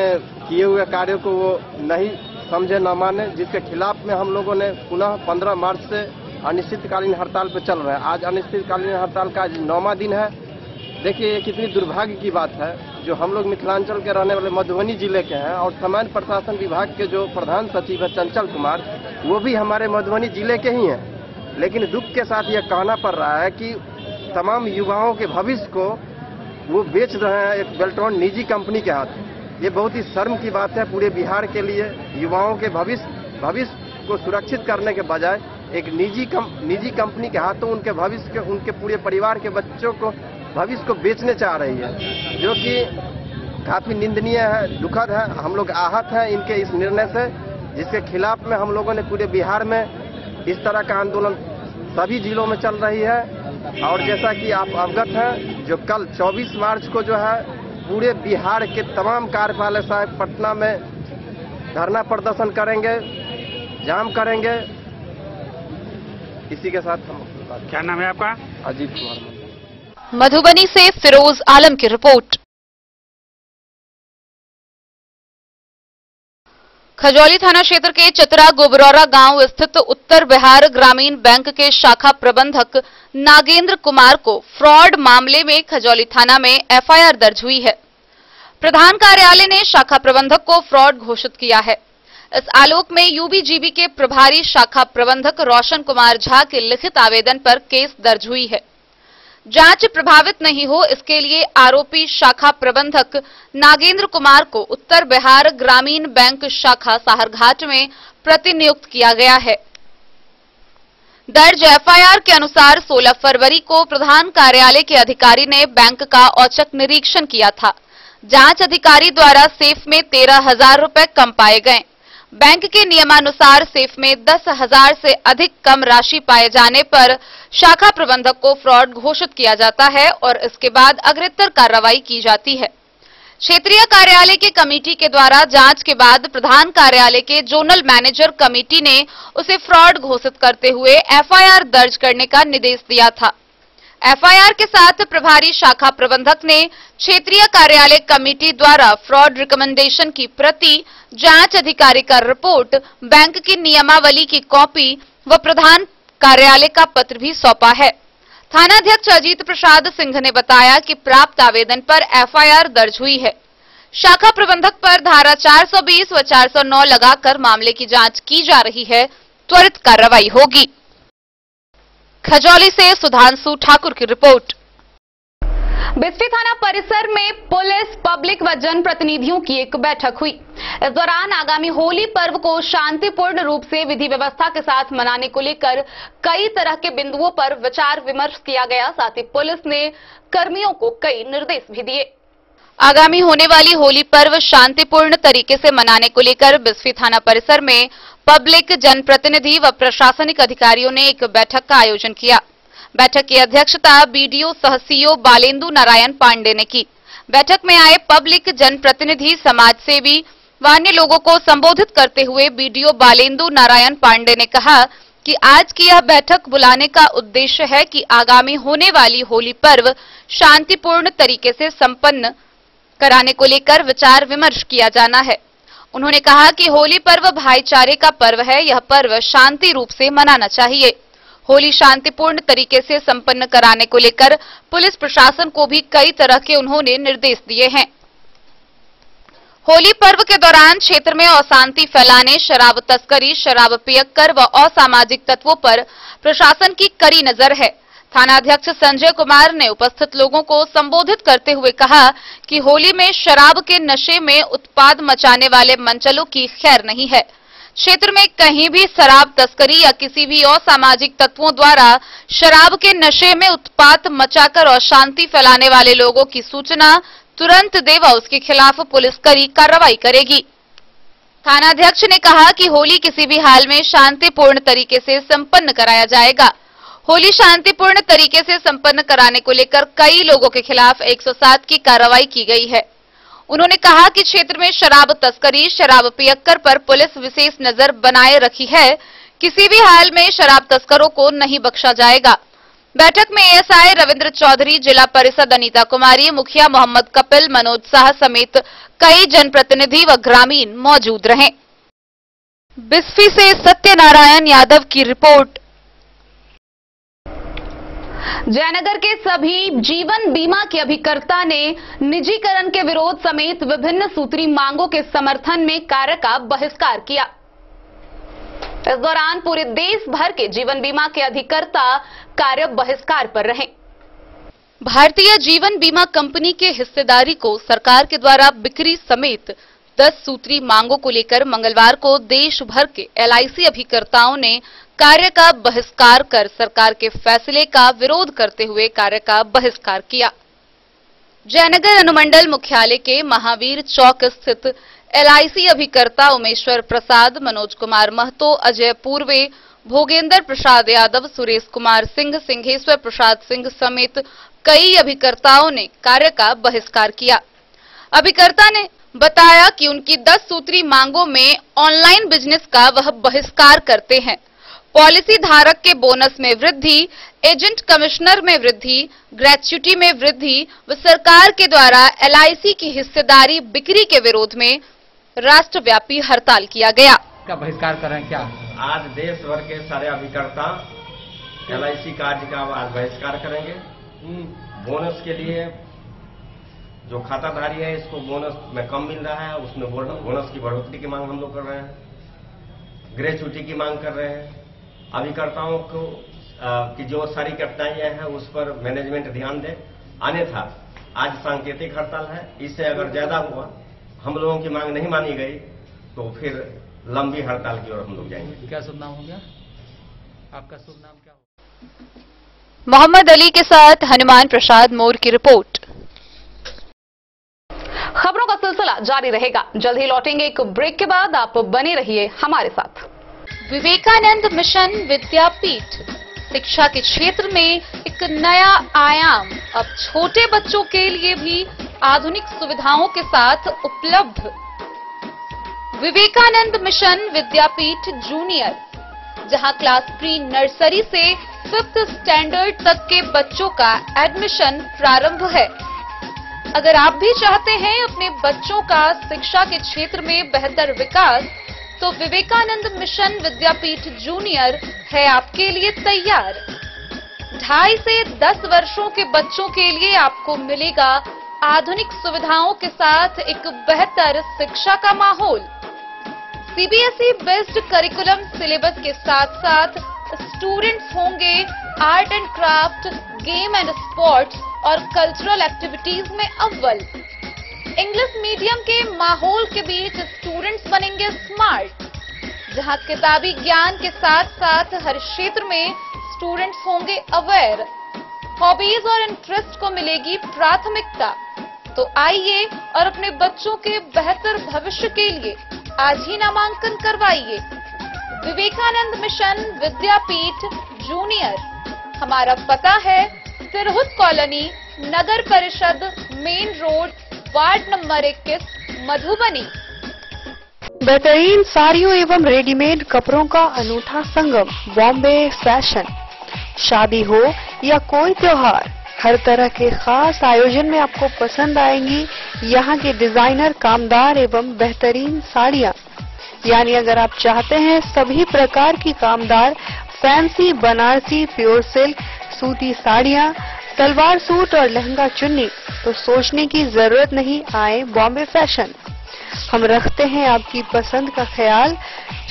I: किए हुए कार्यों को वो नहीं समझे, न माने, जिसके खिलाफ में हम लोगों ने पुनः 15 मार्च से अनिश्चितकालीन हड़ताल पर चल रहे हैं। आज अनिश्चितकालीन हड़ताल का आज 9वां दिन है। देखिए, ये कितनी दुर्भाग्य की बात है जो हम लोग मिथिलांचल के रहने वाले मधुबनी जिले के हैं और सामान्य प्रशासन विभाग के जो प्रधान सचिव है चंचल कुमार, वो भी हमारे मधुबनी जिले के ही हैं, लेकिन दुख के साथ यह कहना पड़ रहा है कि तमाम युवाओं के भविष्य को वो बेच रहे हैं एक बेल्ट्रॉन निजी कंपनी के हाथ। ये बहुत ही शर्म की बात है पूरे बिहार के लिए। युवाओं के भविष्य को सुरक्षित करने के बजाय एक निजी कंपनी के हाथों उनके भविष्य के, उनके पूरे परिवार के बच्चों को भविष्य को बेचने चाह रही है, जो कि काफी निंदनीय है, दुखद है। हम लोग आहत हैं इनके इस निर्णय से, जिसके खिलाफ में हम लोगों ने पूरे बिहार में इस तरह का आंदोलन सभी जिलों में चल रही है। और जैसा कि आप अवगत हैं, जो कल 24 मार्च को जो है पूरे बिहार के तमाम कार्यपालक साहब पटना में धरना प्रदर्शन करेंगे, जाम करेंगे। इसी के साथ हम
D: क्या नाम है आपका?
I: अजीत कुमार।
A: मधुबनी से फिरोज आलम की रिपोर्ट। खजौली थाना क्षेत्र के चतरा गोबरौरा गांव स्थित उत्तर बिहार ग्रामीण बैंक के शाखा प्रबंधक नागेंद्र कुमार को फ्रॉड मामले में खजौली थाना में एफआईआर दर्ज हुई है। प्रधान कार्यालय ने शाखा प्रबंधक को फ्रॉड घोषित किया है। इस आलोक में यूबीजीबी के प्रभारी शाखा प्रबंधक रोशन कुमार झा के लिखित आवेदन पर केस दर्ज हुई है। जांच प्रभावित नहीं हो, इसके लिए आरोपी शाखा प्रबंधक नागेंद्र कुमार को उत्तर बिहार ग्रामीण बैंक शाखा साहरघाट में प्रतिनियुक्त किया गया है। दर्ज एफआईआर के अनुसार 16 फरवरी को प्रधान कार्यालय के अधिकारी ने बैंक का औचक निरीक्षण किया था। जांच अधिकारी द्वारा सेफ में 13,000 रुपए कम पाए गए। बैंक के नियमानुसार सेफ में 10,000 से अधिक कम राशि पाए जाने पर शाखा प्रबंधक को फ्रॉड घोषित किया जाता है और इसके बाद अग्रेतर कार्रवाई की जाती है। क्षेत्रीय कार्यालय के कमेटी के द्वारा जांच के बाद प्रधान कार्यालय के जोनल मैनेजर कमेटी ने उसे फ्रॉड घोषित करते हुए एफआईआर दर्ज करने का निर्देश दिया था। एफआईआर के साथ प्रभारी शाखा प्रबंधक ने क्षेत्रीय कार्यालय कमेटी द्वारा फ्रॉड रिकमेंडेशन की प्रति, जांच अधिकारी का रिपोर्ट, बैंक की नियमावली की कॉपी व प्रधान कार्यालय का पत्र भी सौंपा है। थानाध्यक्ष अजीत प्रसाद सिंह ने बताया कि प्राप्त आवेदन पर एफआईआर दर्ज हुई है। शाखा प्रबंधक पर धारा 420 व 409 लगाकर मामले की जांच की जा रही है। त्वरित कार्रवाई होगी। खजौली से सुधांशु ठाकुर की रिपोर्ट। बिस्फी थाना परिसर में पुलिस, पब्लिक व जनप्रतिनिधियों की एक बैठक हुई। इस दौरान आगामी होली पर्व को शांतिपूर्ण रूप से विधि व्यवस्था के साथ मनाने को लेकर कई तरह के बिंदुओं पर विचार विमर्श किया गया। साथ ही पुलिस ने कर्मियों को कई निर्देश भी दिए। आगामी होने वाली होली पर्व शांतिपूर्ण तरीके से मनाने को लेकर बिस्फी थाना परिसर में पब्लिक, जनप्रतिनिधि व प्रशासनिक अधिकारियों ने एक बैठक का आयोजन किया। बैठक की अध्यक्षता बीडीओ सह सीओ बालेंदु नारायण पांडे ने की। बैठक में आए पब्लिक, जनप्रतिनिधि, समाजसेवी व अन्य लोगों को संबोधित करते हुए बीडीओ बालेंदु नारायण पांडे ने कहा कि आज की यह बैठक बुलाने का उद्देश्य है कि आगामी होने वाली होली पर्व शांतिपूर्ण तरीके से संपन्न कराने को लेकर विचार विमर्श किया जाना है। उन्होंने कहा कि होली पर्व भाईचारे का पर्व है। यह पर्व शांति रूप से मनाना चाहिए। होली शांतिपूर्ण तरीके से संपन्न कराने को लेकर पुलिस प्रशासन को भी कई तरह के उन्होंने निर्देश दिए हैं। होली पर्व के दौरान क्षेत्र में अशांति फैलाने, शराब तस्करी, शराब पियक्कर व असामाजिक तत्वों पर प्रशासन की कड़ी नजर है। थानाध्यक्ष संजय कुमार ने उपस्थित लोगों को संबोधित करते हुए कहा कि होली में शराब के नशे में उत्पाद मचाने वाले मंचलों की खैर नहीं है। क्षेत्र में कहीं भी शराब तस्करी या किसी भी असामाजिक तत्वों द्वारा शराब के नशे में उत्पात मचाकर अशांति फैलाने वाले लोगों की सूचना तुरंत दे व उसके खिलाफ पुलिस कड़ी कार्रवाई करेगी। थानाध्यक्ष ने कहा कि होली किसी भी हाल में शांतिपूर्ण तरीके से संपन्न कराया जाएगा। होली शांतिपूर्ण तरीके से संपन्न कराने को लेकर कई लोगों के खिलाफ 107 की कार्रवाई की गई है। उन्होंने कहा कि क्षेत्र में शराब तस्करी, शराब पियक्कर पर पुलिस विशेष नजर बनाए रखी है। किसी भी हाल में शराब तस्करों को नहीं बख्शा जाएगा। बैठक में एएसआई रविंद्र चौधरी, जिला परिषद अनीता कुमारी, मुखिया मोहम्मद कपिल, मनोज शाह समेत कई जनप्रतिनिधि व ग्रामीण मौजूद रहे। बिस्फी से सत्यनारायण यादव की रिपोर्ट। जयनगर के सभी जीवन बीमा के अभिकर्ता ने निजीकरण के विरोध समेत विभिन्न सूत्री मांगों के समर्थन में कार्य का बहिष्कार किया। इस दौरान पूरे देश भर के जीवन बीमा के अधिकर्ता कार्य बहिष्कार पर रहे। भारतीय जीवन बीमा कंपनी के हिस्सेदारी को सरकार के द्वारा बिक्री समेत 10 सूत्री मांगों को लेकर मंगलवार को देश भर के LIC अभिकर्ताओं ने कार्य का बहिष्कार कर सरकार के फैसले का विरोध करते हुए कार्य का बहिष्कार किया। जयनगर अनुमंडल मुख्यालय के महावीर चौक स्थित LIC अभिकर्ता उमेश्वर प्रसाद, मनोज कुमार महतो, अजय पूर्वे, भोगेंद्र प्रसाद यादव, सुरेश कुमार सिंह, सिंघेश्वर प्रसाद सिंह समेत कई अभिकर्ताओं ने कार्य का बहिष्कार किया। अभिकर्ता ने बताया कि उनकी 10 सूत्री मांगों में ऑनलाइन बिजनेस का वह बहिष्कार करते हैं, पॉलिसी धारक के बोनस में वृद्धि, एजेंट कमिश्नर में वृद्धि, ग्रेच्युटी में वृद्धि व सरकार के द्वारा LIC की हिस्सेदारी बिक्री के विरोध में राष्ट्रव्यापी हड़ताल किया गया।
J: का बहिष्कार कर रहे हैं क्या?
I: आज देश भर के सारे अभिकर्ता LIC कार्य का आज बहिष्कार करेंगे। बोनस के लिए जो खाताधारी है इसको बोनस में कम मिल रहा है, उसमें बोनस की बढ़ोतरी की मांग हम लोग कर रहे हैं। ग्रेच्युटी की मांग कर रहे हैं। अभिकर्ताओं को की जो सारी कठिनाइयां हैं उस पर मैनेजमेंट ध्यान दे, अन्यथा आज सांकेतिक हड़ताल है। इससे अगर ज्यादा हुआ, हम लोगों की मांग नहीं मानी गई तो फिर लंबी हड़ताल की ओर हम लोग जाएंगे।
J: क्या शुभ नाम हो गया आपका? शुभ नाम क्या हो?
A: मोहम्मद अली के साथ हनुमान प्रसाद मोर की रिपोर्ट। खबरों का सिलसिला जारी रहेगा, जल्द ही लौटेंगे एक ब्रेक के बाद। आप बने रहिए हमारे साथ। विवेकानंद मिशन विद्यापीठ शिक्षा के क्षेत्र में एक नया आयाम अब छोटे बच्चों के लिए भी आधुनिक सुविधाओं के साथ उपलब्ध। विवेकानंद मिशन विद्यापीठ जूनियर, जहां क्लास प्री नर्सरी से 5th स्टैंडर्ड तक के बच्चों का एडमिशन प्रारंभ है। अगर आप भी चाहते हैं अपने बच्चों का शिक्षा के क्षेत्र में बेहतर विकास, तो विवेकानंद मिशन विद्यापीठ जूनियर है आपके लिए तैयार। 2.5 से 10 वर्षों के बच्चों के लिए आपको मिलेगा आधुनिक सुविधाओं के साथ एक बेहतर शिक्षा का माहौल। CBSE बेस्ड करिकुलम सिलेबस के साथ साथ स्टूडेंट्स होंगे art and craft, game and sports और कल्चरल एक्टिविटीज में अव्वल। इंग्लिश मीडियम के माहौल के बीच स्टूडेंट्स बनेंगे स्मार्ट, जहां किताबी ज्ञान के साथ साथ हर क्षेत्र में स्टूडेंट्स होंगे अवेयर। हॉबीज और इंटरेस्ट को मिलेगी प्राथमिकता। तो आइए और अपने बच्चों के बेहतर भविष्य के लिए आज ही नामांकन करवाइए। विवेकानंद मिशन विद्यापीठ जूनियर, हमारा पता है सिरहुत कॉलोनी, नगर परिषद, main road, ward number 21, Madhubani.
K: बेहतरीन साड़ियों एवं रेडीमेड कपड़ों का अनूठा संगम, बॉम्बे फैशन। शादी हो या कोई त्योहार, हर तरह के खास आयोजन में आपको पसंद आएंगी यहाँ के डिजाइनर, कामदार एवं बेहतरीन साड़ियाँ। यानी अगर आप चाहते हैं सभी प्रकार की कामदार, फैंसी, बनारसी, प्योर सिल्क, सूती साड़ियाँ, सलवार सूट और लहंगा चुन्नी, तो सोचने की जरूरत नहीं, आए बॉम्बे फैशन। हम रखते हैं आपकी पसंद का ख्याल।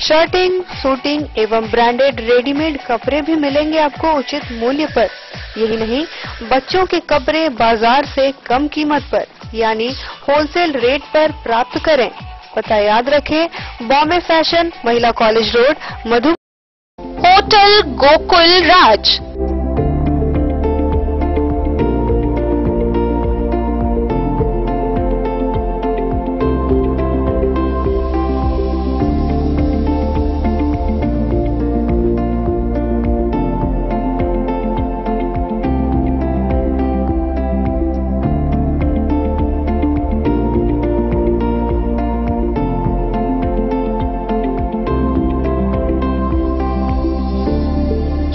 K: शर्टिंग, सूटिंग एवं ब्रांडेड रेडीमेड कपड़े भी मिलेंगे आपको उचित मूल्य पर। यही नहीं, बच्चों के कपड़े बाजार से कम कीमत पर यानी होलसेल रेट पर प्राप्त करें। पता याद रखें, बॉम्बे फैशन, महिला कॉलेज रोड, मधु।
A: होटल गोकुल राज,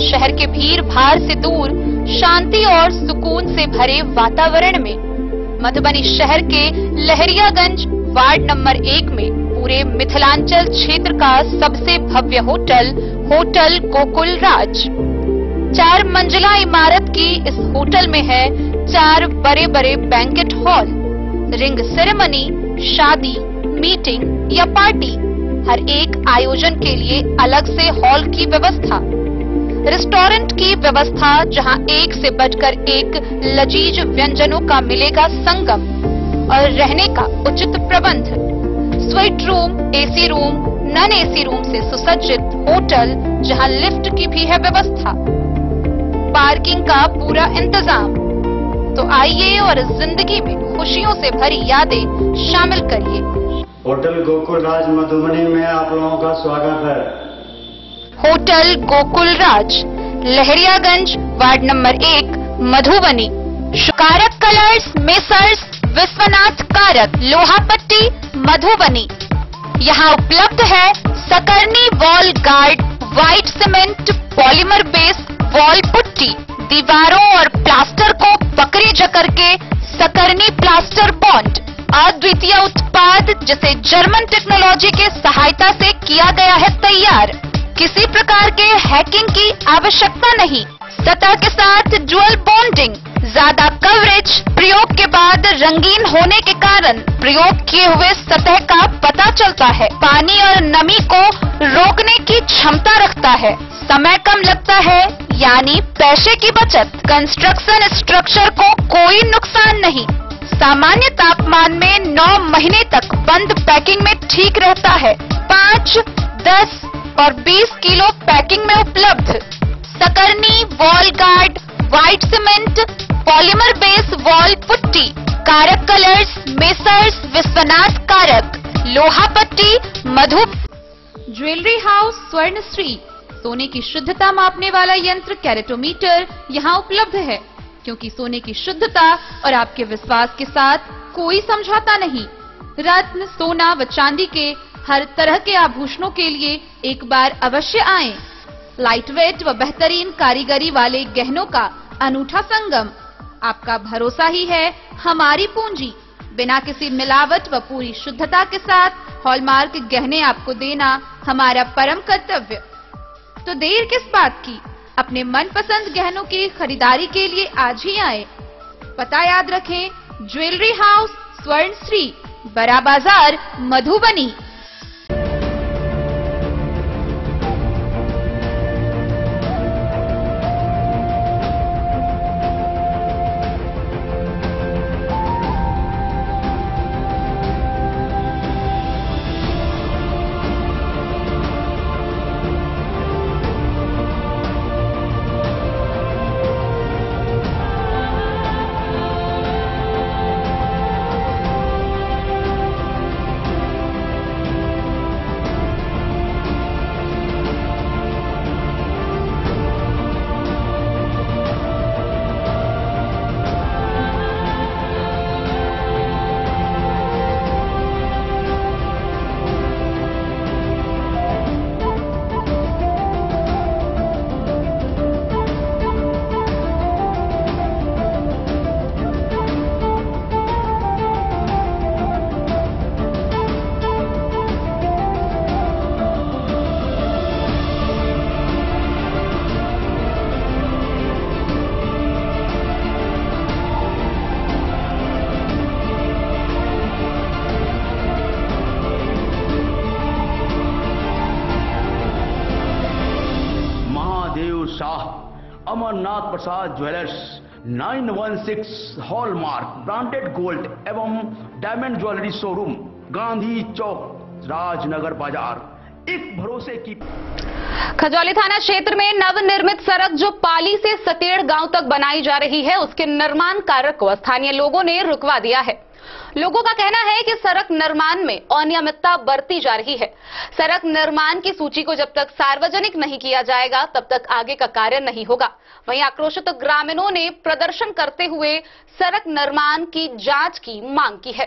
A: शहर के भीड़ भाड़ से दूर, शांति और सुकून से भरे वातावरण में मधुबनी शहर के लहरियागंज वार्ड नंबर 1 में पूरे मिथिलांचल क्षेत्र का सबसे भव्य होटल, होटल गोकुल राज। 4 मंजिला इमारत की इस होटल में है 4 बड़े बड़े बैंकेट हॉल, रिंग सेरेमनी, शादी, मीटिंग या पार्टी, हर एक आयोजन के लिए अलग से हॉल की व्यवस्था, रेस्टोरेंट की व्यवस्था जहां एक से बढ़कर एक लजीज व्यंजनों का मिलेगा संगम, और रहने का उचित प्रबंध। Suite room, AC room, non AC room से सुसज्जित होटल जहां लिफ्ट की भी है व्यवस्था, पार्किंग का पूरा इंतजाम। तो आइए और जिंदगी में खुशियों से भरी यादें शामिल करिए।
L: होटल गोकुल राज मधुबनी में आप लोगों का स्वागत है।
A: होटल गोकुल राज, लहरियागंज, वार्ड नंबर 1, मधुबनी। कारक कलर्स, मेसर्स विश्वनाथ कारक, लोहापट्टी, मधुबनी। यहाँ उपलब्ध है Sakarni wall guard, white cement, polymer base wall putty, दीवारों और प्लास्टर को पकड़े जकड़ के सकरनी प्लास्टर बॉन्ड, अद्वितीय उत्पाद जिसे जर्मन टेक्नोलॉजी के सहायता से किया गया है तैयार। किसी प्रकार के हैकिंग की आवश्यकता नहीं। सतह के साथ डुअल बॉन्डिंग, ज्यादा कवरेज, प्रयोग के बाद रंगीन होने के कारण प्रयोग किए हुए सतह का पता चलता है। पानी और नमी को रोकने की क्षमता रखता है। समय कम लगता है, यानी पैसे की बचत। कंस्ट्रक्शन स्ट्रक्चर को कोई नुकसान नहीं। सामान्य तापमान में 9 महीने तक बंद पैकिंग में ठीक रहता है। 5, 10 और 20 किलो पैकिंग में उपलब्ध। Sakarni wall guard, white cement, polymer base wall putty, Karak colours, Messrs Vishwanath Karak, Lohapatti, मधु। ज्वेलरी हाउस स्वर्णश्री, सोने की शुद्धता मापने वाला यंत्र कैरेटोमीटर यहाँ उपलब्ध है, क्योंकि सोने की शुद्धता और आपके विश्वास के साथ कोई समझौता नहीं। रत्न, सोना व चांदी के हर तरह के आभूषणों के लिए एक बार अवश्य आएं। लाइटवेट व बेहतरीन कारीगरी वाले गहनों का अनूठा संगम। आपका भरोसा ही है हमारी पूंजी। बिना किसी मिलावट व पूरी शुद्धता के साथ हॉलमार्क गहने आपको देना हमारा परम कर्तव्य। तो देर किस बात की, अपने मनपसंद गहनों की खरीदारी के लिए आज ही आए। पता याद रखें, ज्वेलरी हाउस स्वर्णश्री, बड़ा बाजार, मधुबनी।
M: अमरनाथ प्रसाद ज्वेलर्स, 916 हॉलमार्क ब्रांडेड गोल्ड एवं डायमंड ज्वेलरी शोरूम, गांधी चौक, राजनगर बाजार। एक भरोसे की।
A: खजौली थाना क्षेत्र में नवनिर्मित सड़क जो पाली से सतेड़ गांव तक बनाई जा रही है, उसके निर्माण कार्य को स्थानीय लोगों ने रुकवा दिया है। लोगों का कहना है कि सड़क निर्माण में अनियमितता बरती जा रही है। सड़क निर्माण की सूची को जब तक सार्वजनिक नहीं किया जाएगा, तब तक आगे का कार्य नहीं होगा। वहीं आक्रोशित ग्रामीणों ने प्रदर्शन करते हुए सड़क निर्माण की जांच की मांग की है।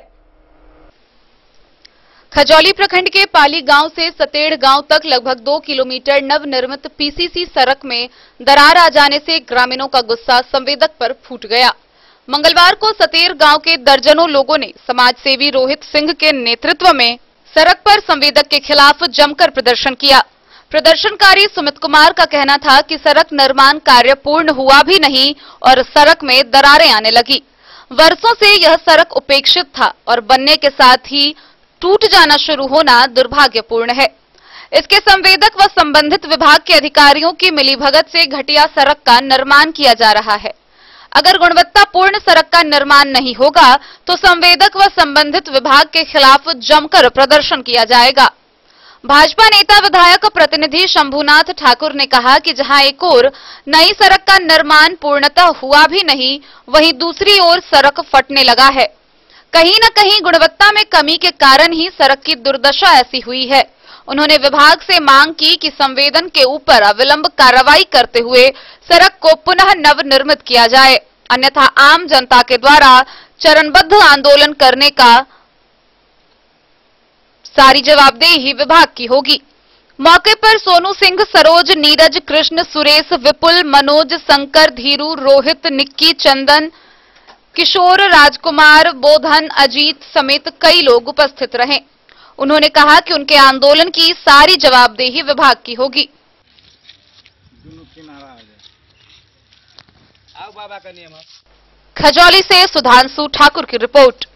A: खजौली प्रखंड के पाली गांव से सतेड़ गांव तक लगभग 2 किलोमीटर नवनिर्मित पीसीसी सड़क में दरार आ जाने से ग्रामीणों का गुस्सा संवेदक पर फूट गया। मंगलवार को सतेड़ गांव के दर्जनों लोगों ने समाजसेवी रोहित सिंह के नेतृत्व में सड़क पर संवेदक के खिलाफ जमकर प्रदर्शन किया। प्रदर्शनकारी सुमित कुमार का कहना था कि सड़क निर्माण कार्य पूर्ण हुआ भी नहीं और सड़क में दरारें आने लगी। वर्षों से यह सड़क उपेक्षित था और बनने के साथ ही टूट जाना शुरू होना दुर्भाग्यपूर्ण है। इसके संवेदक व संबंधित विभाग के अधिकारियों की मिलीभगत से घटिया सड़क का निर्माण किया जा रहा है। अगर गुणवत्तापूर्ण सड़क का निर्माण नहीं होगा तो संवेदक व संबंधित विभाग के खिलाफ जमकर प्रदर्शन किया जाएगा। भाजपा नेता विधायक प्रतिनिधि शंभुनाथ ठाकुर ने कहा कि जहां एक ओर नई सड़क का निर्माण पूर्णतः हुआ भी नहीं, वहीं दूसरी ओर सड़क फटने लगा है। कहीं न कहीं गुणवत्ता में कमी के कारण ही सड़क की दुर्दशा ऐसी हुई है। उन्होंने विभाग से मांग की कि संवेदन के ऊपर अविलंब कार्रवाई करते हुए सड़क को पुनः नवनिर्मित किया जाए, अन्यथा आम जनता के द्वारा चरणबद्ध आंदोलन करने का सारी जवाबदेही विभाग की होगी। मौके पर सोनू सिंह, सरोज, नीरज, कृष्ण, सुरेश, विपुल, मनोज, शंकर, धीरू, रोहित, निक्की, चंदन, किशोर, राजकुमार, बोधन, अजीत समेत कई लोग उपस्थित रहे। उन्होंने कहा कि उनके आंदोलन की सारी जवाबदेही विभाग की होगी। खजौली से सुधांशु ठाकुर की रिपोर्ट।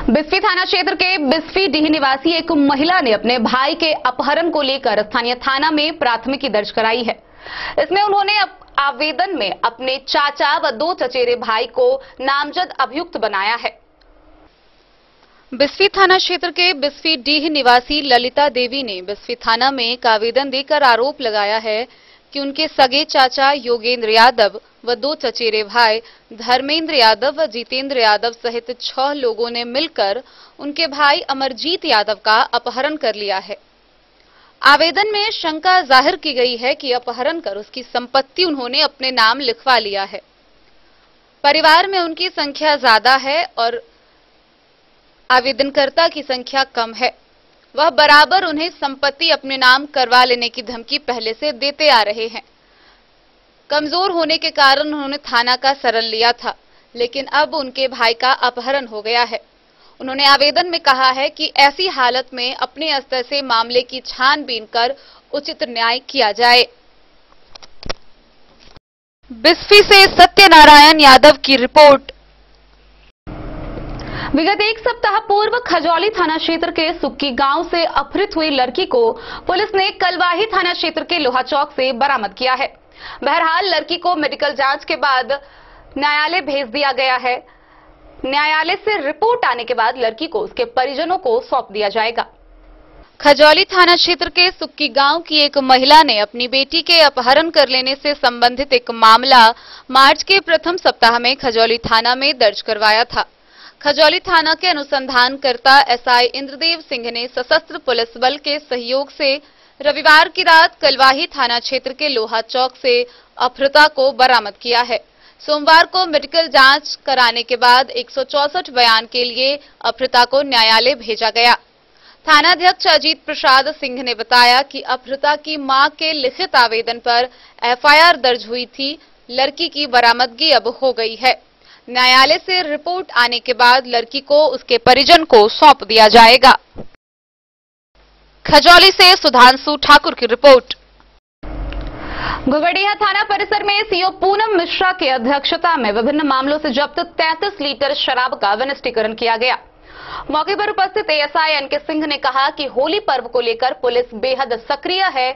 A: बिस्फी थाना क्षेत्र के बिस्फी डीह निवासी एक महिला ने अपने भाई के अपहरण को लेकर स्थानीय थाना में प्राथमिकी दर्ज कराई है। इसमें उन्होंने आवेदन में अपने चाचा व 2 चचेरे भाई को नामजद अभियुक्त बनाया है। बिस्फी थाना क्षेत्र के बिस्फी डीह निवासी ललिता देवी ने बिस्फी थाना में एक आवेदन देकर आरोप लगाया है कि उनके सगे चाचा योगेंद्र यादव व 2 चचेरे भाई धर्मेंद्र यादव व जितेंद्र यादव सहित 6 लोगों ने मिलकर उनके भाई अमरजीत यादव का अपहरण कर लिया है। आवेदन में शंका जाहिर की गई है कि अपहरण कर उसकी संपत्ति उन्होंने अपने नाम लिखवा लिया है। परिवार में उनकी संख्या ज्यादा है और आवेदनकर्ता की संख्या कम है। वह बराबर उन्हें संपत्ति अपने नाम करवा लेने की धमकी पहले से देते आ रहे हैं। कमजोर होने के कारण उन्होंने थाना का शरण लिया था, लेकिन अब उनके भाई का अपहरण हो गया है। उन्होंने आवेदन में कहा है कि ऐसी हालत में अपने स्तर से मामले की छानबीन कर उचित न्याय किया जाए। बिस्फी से सत्यनारायण यादव की रिपोर्ट। विगत एक सप्ताह पूर्व खजौली थाना क्षेत्र के सुक्की गांव से अपहृत हुई लड़की को पुलिस ने कलवाही थाना क्षेत्र के लोहा चौक से बरामद किया है। बहरहाल लड़की को मेडिकल जांच के बाद न्यायालय भेज दिया गया है। न्यायालय से रिपोर्ट आने के बाद लड़की को उसके परिजनों को सौंप दिया जाएगा। खजौली थाना क्षेत्र के सुक्की गांव की एक महिला ने अपनी बेटी के अपहरण कर लेने से संबंधित एक मामला मार्च के प्रथम सप्ताह में खजौली थाना में दर्ज करवाया था। खजौली थाना के अनुसंधानकर्ता एसआई इंद्रदेव सिंह ने सशस्त्र पुलिस बल के सहयोग से रविवार की रात कलवाही थाना क्षेत्र के लोहा चौक से अपहृता को बरामद किया है। सोमवार को मेडिकल जांच कराने के बाद 164 बयान के लिए अपहृता को न्यायालय भेजा गया। थानाध्यक्ष अजीत प्रसाद सिंह ने बताया कि अपहृता की मां के लिखित आवेदन पर एफआईआर दर्ज हुई थी। लड़की की बरामदगी अब हो गई है। न्यायालय से रिपोर्ट आने के बाद लड़की को उसके परिजन को सौंप दिया जाएगा। खजौली से सुधांशु ठाकुर की रिपोर्ट। घुघड़िया थाना परिसर में सीओ पूनम मिश्रा की अध्यक्षता में विभिन्न मामलों से जब्त 33 लीटर शराब का विनिष्टीकरण किया गया। मौके पर उपस्थित एएसआई एनके सिंह ने कहा कि होली पर्व को लेकर पुलिस बेहद सक्रिय है,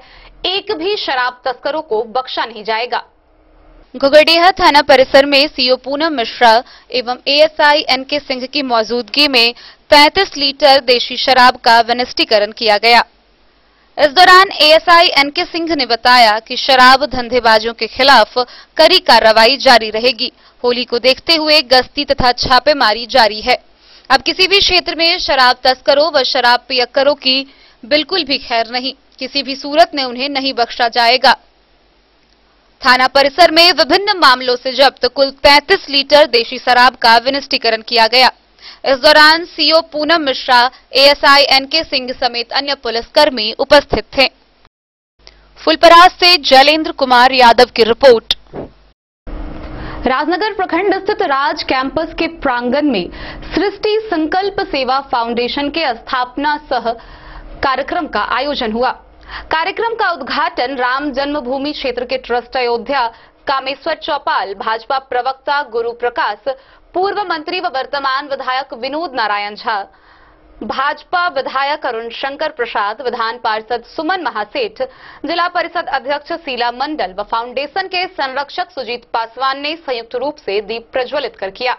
A: एक भी शराब तस्करों को बख्शा नहीं जाएगा। घुघड़िया थाना परिसर में सीओ पूनम मिश्रा एवं एएसआई एनके सिंह की मौजूदगी में 35 लीटर देशी शराब का विनिष्टीकरण किया गया। इस दौरान एएसआई एनके सिंह ने बताया कि शराब धंधेबाजों के खिलाफ कड़ी कार्रवाई जारी रहेगी। होली को देखते हुए गश्ती तथा छापेमारी जारी है। अब किसी भी क्षेत्र में शराब तस्करों व शराब पियक्करों की बिल्कुल भी खैर नहीं, किसी भी सूरत में उन्हें नहीं बख्शा जाएगा। थाना परिसर में विभिन्न मामलों से जब्त कुल 33 लीटर देशी शराब का विनिष्टीकरण किया गया। इस दौरान CO Poonam Mishra, ASI NK Singh समेत अन्य पुलिसकर्मी उपस्थित थे। फुलपरास से जैलेंद्र कुमार यादव की रिपोर्ट। राजनगर प्रखंड स्थित राज कैंपस के प्रांगण में सृष्टि संकल्प सेवा फाउंडेशन के स्थापना सह कार्यक्रम का आयोजन हुआ। कार्यक्रम का उद्घाटन राम जन्मभूमि क्षेत्र के ट्रस्ट अयोध्या कामेश्वर चौपाल, भाजपा प्रवक्ता गुरु प्रकाश, पूर्व मंत्री व वर्तमान विधायक विनोद नारायण झा, भाजपा विधायक अरुण शंकर प्रसाद, विधान पार्षद सुमन महासेठ, जिला परिषद अध्यक्ष शीला मंडल व फाउंडेशन के संरक्षक सुजीत पासवान ने संयुक्त रूप से दीप प्रज्वलित कर किया।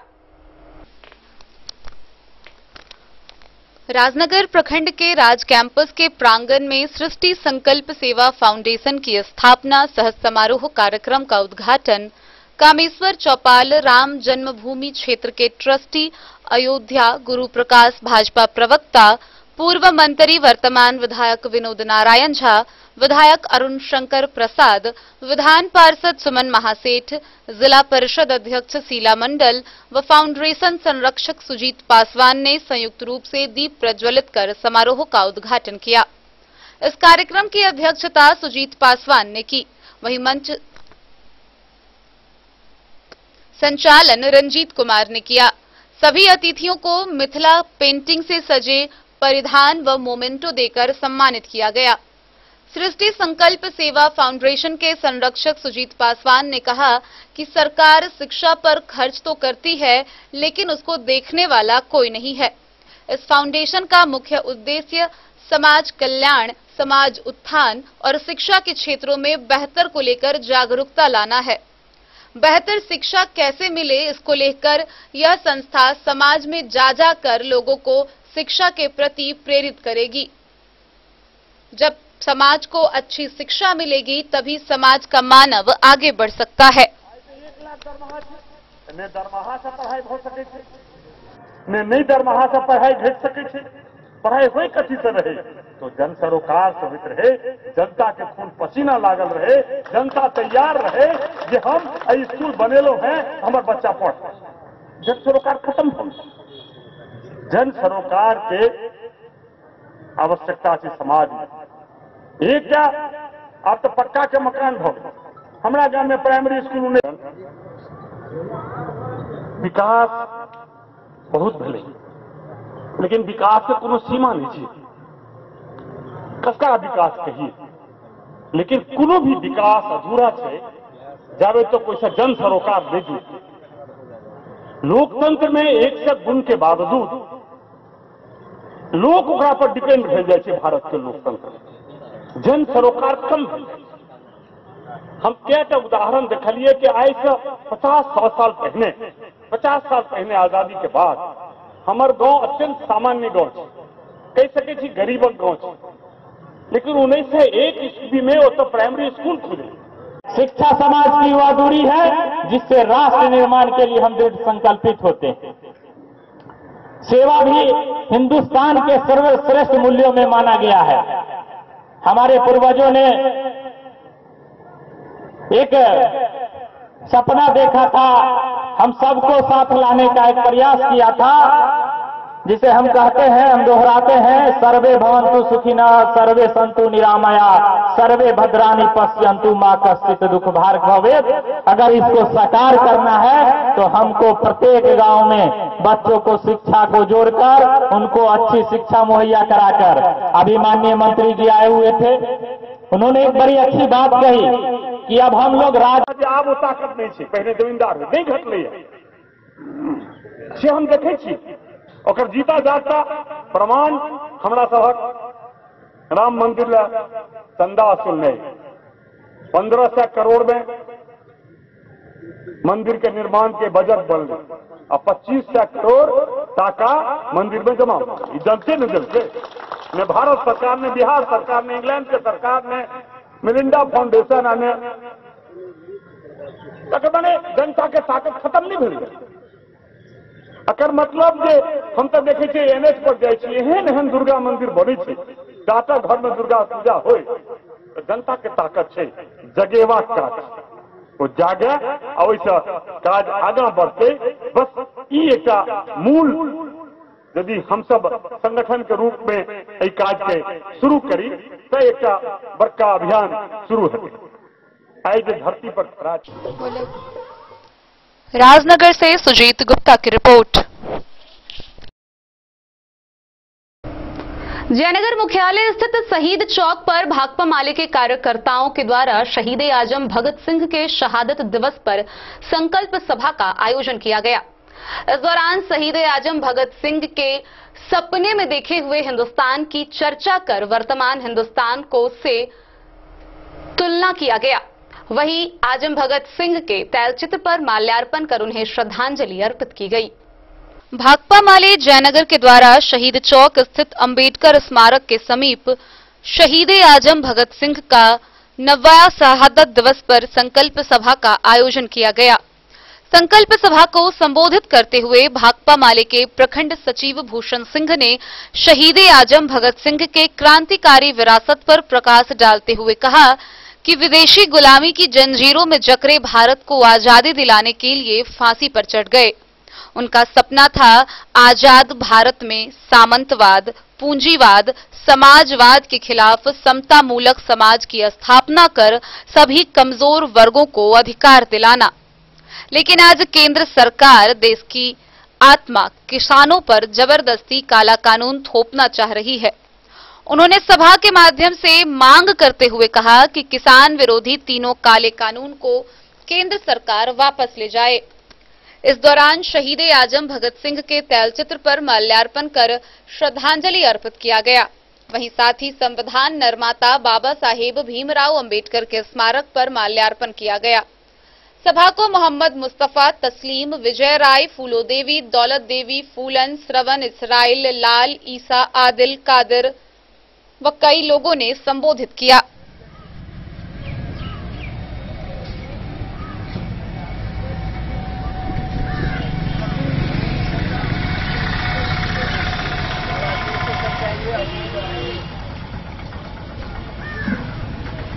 A: राजनगर प्रखंड के राज कैंपस के प्रांगण में सृष्टि संकल्प सेवा फाउंडेशन की स्थापना सह समारोह कार्यक्रम का उद्घाटन कामेश्वर चौपाल राम जन्मभूमि क्षेत्र के ट्रस्टी अयोध्या गुरु प्रकाश, भाजपा प्रवक्ता पूर्व मंत्री वर्तमान विधायक विनोद नारायण झा, विधायक अरुण शंकर प्रसाद, विधान पार्षद सुमन महासेठ, जिला परिषद अध्यक्ष शीला मंडल व फाउंडेशन संरक्षक सुजीत पासवान ने संयुक्त रूप से दीप प्रज्वलित कर समारोह का उद्घाटन किया। इस कार्यक्रम की अध्यक्षता सुजीत पासवान ने की। वहीं मंच संचालन रंजीत कुमार ने किया। सभी अतिथियों को मिथिला पेंटिंग से सजे परिधान व मोमेंटो देकर सम्मानित किया गया। सृष्टि संकल्प सेवा फाउंडेशन के संरक्षक सुजीत पासवान ने कहा कि सरकार शिक्षा पर खर्च तो करती है, लेकिन उसको देखने वाला कोई नहीं है। इस फाउंडेशन का मुख्य उद्देश्य समाज कल्याण, समाज उत्थान और शिक्षा के क्षेत्रों में बेहतर को लेकर जागरूकता लाना है। बेहतर शिक्षा कैसे मिले, इसको लेकर यह संस्था समाज में जा कर लोगों को शिक्षा के प्रति प्रेरित करेगी। जब समाज को अच्छी शिक्षा मिलेगी, तभी समाज का मानव आगे बढ़ सकता है।
N: नहीं दरमाहा से पढ़ाई भेज सके, पढ़ाई हुई कथी से रहे तो जन सरोकार से होते रहे, जनता के खून पसीना लागल रहे, जनता तैयार रहे कि हम स्कूल बनेलो हैं, हमार बच्चा पढ़। जन सरोकार खत्म हो, जन सरोकार के आवश्यकता से समाज में ये क्या आप तो पक्का के मकान भो हमारा गांव में प्राइमरी स्कूल में विकास बहुत भले, लेकिन विकास के कोनो सीमा नहीं है। कसका विकास कहिए, लेकिन कोनो भी विकास अधूरा है जावे तो कोई सा जन सरोकार भेजू। लोकतंत्र में एक से गुण के बावजूद लोग ओकरा पर डिपेंड भेज जाए। भारत के लोकतंत्र में जन सरोकार कम है। हम क्या उदाहरण देखलिए कि आज से 50-100 साल पहले, 50 साल पहले आजादी के बाद हमार गांव अत्यंत सामान्य गांव है, कह सके थी गरीबक गांव है, लेकिन 1901 ईस्वी में वो तो प्राइमरी स्कूल खुले।
O: शिक्षा समाज की वह दूरी है जिससे राष्ट्र निर्माण के लिए हम दृढ़ संकल्पित होते हैं। सेवा भी हिंदुस्तान के सर्वश्रेष्ठ मूल्यों में माना गया है। हमारे पूर्वजों ने एक सपना देखा था, हम सबको साथ लाने का एक प्रयास किया था, जिसे हम कहते हैं, हम दोहराते हैं, सर्वे भवन्तु सुखिनः, सर्वे सन्तु निरामया, सर्वे भद्राणि पश्यन्तु मा कश्चित् दुःख भाग् भवेत्। अगर इसको साकार करना है तो हमको प्रत्येक गांव में बच्चों को शिक्षा को जोड़कर उनको अच्छी शिक्षा मुहैया कराकर, अभी माननीय मंत्री जी आए हुए थे, उन्होंने एक बड़ी अच्छी बात कही कि अब हम लोग
N: आब वो ताकत नहीं है, पहले जमींदार नहीं घटले से हम देखे छी। और जीता जाता प्रमाण हमरा सबक राम मंदिर ला चंदा वसूल नहीं, 1500 करोड़ में मंदिर के निर्माण के बजट बन गए और 2500 करोड़ टाका मंदिर में जमा। जलते न जलते ने भारत सरकार ने, बिहार सरकार ने, इंग्लैंड के सरकार ने, मिलिंडा फाउंडेशन ने मैंने जनता के ताकत खत्म नहीं भेल। अकर मतलब जे हम तो देखे छे एनएच पर जाए छे, एहन एहन दुर्गा मंदिर बने छे, डाटा घर में दुर्गा पूजा होय तो जनता के ताकत छे, जगेवाक काज वो जागे और वैसे काज आगा बढ़ते। बस ई एक मूल यदि हम सब संगठन के रूप में ई काज के शुरू करी तो एक बड़का अभियान शुरू है। आज धरती पर खड़ा
K: राजनगर से सुजीत गुप्ता की रिपोर्ट।
A: जयनगर मुख्यालय स्थित शहीद चौक पर भाकपा माले के कार्यकर्ताओं के द्वारा शहीद-ए-आजम भगत सिंह के शहादत दिवस पर संकल्प सभा का आयोजन किया गया। इस दौरान शहीद आजम भगत सिंह के सपने में देखे हुए हिंदुस्तान की चर्चा कर वर्तमान हिंदुस्तान को से तुलना किया गया। वहीं आजम भगत सिंह के तैलचित्र पर माल्यार्पण कर उन्हें श्रद्धांजलि अर्पित की गई। भाकपा माले जयनगर के द्वारा शहीद चौक स्थित अंबेडकर स्मारक के समीप शहीद आजम भगत सिंह का 90वां शहादत दिवस पर संकल्प सभा का आयोजन किया गया। संकल्प सभा को संबोधित करते हुए भाकपा माले के प्रखंड सचिव भूषण सिंह ने शहीद आजम भगत सिंह के क्रांतिकारी विरासत पर प्रकाश डालते हुए कहा कि विदेशी गुलामी की जंजीरों में जकड़े भारत को आजादी दिलाने के लिए फांसी पर चढ़ गए। उनका सपना था आजाद भारत में सामंतवाद, पूंजीवाद, समाजवाद के खिलाफ समता मूलक समाज की स्थापना कर सभी कमजोर वर्गों को अधिकार दिलाना। लेकिन आज केंद्र सरकार देश की आत्मा किसानों पर जबरदस्ती काला कानून थोपना चाह रही है। उन्होंने सभा के माध्यम से मांग करते हुए कहा कि किसान विरोधी तीनों काले कानून को केंद्र सरकार वापस ले जाए। इस दौरान शहीद आजम भगत सिंह के तैलचित्र पर माल्यार्पण कर श्रद्धांजलि अर्पित किया गया। वहीं साथ ही संविधान निर्माता बाबा साहेब भीमराव अंबेडकर के स्मारक पर माल्यार्पण किया गया। सभा को मोहम्मद मुस्तफा, तस्लीम, विजय राय, फूलो देवी, दौलत देवी, फूलन, श्रवण, इसराइल, लाल, ईसा, आदिल, कादिर व कई लोगों ने संबोधित किया।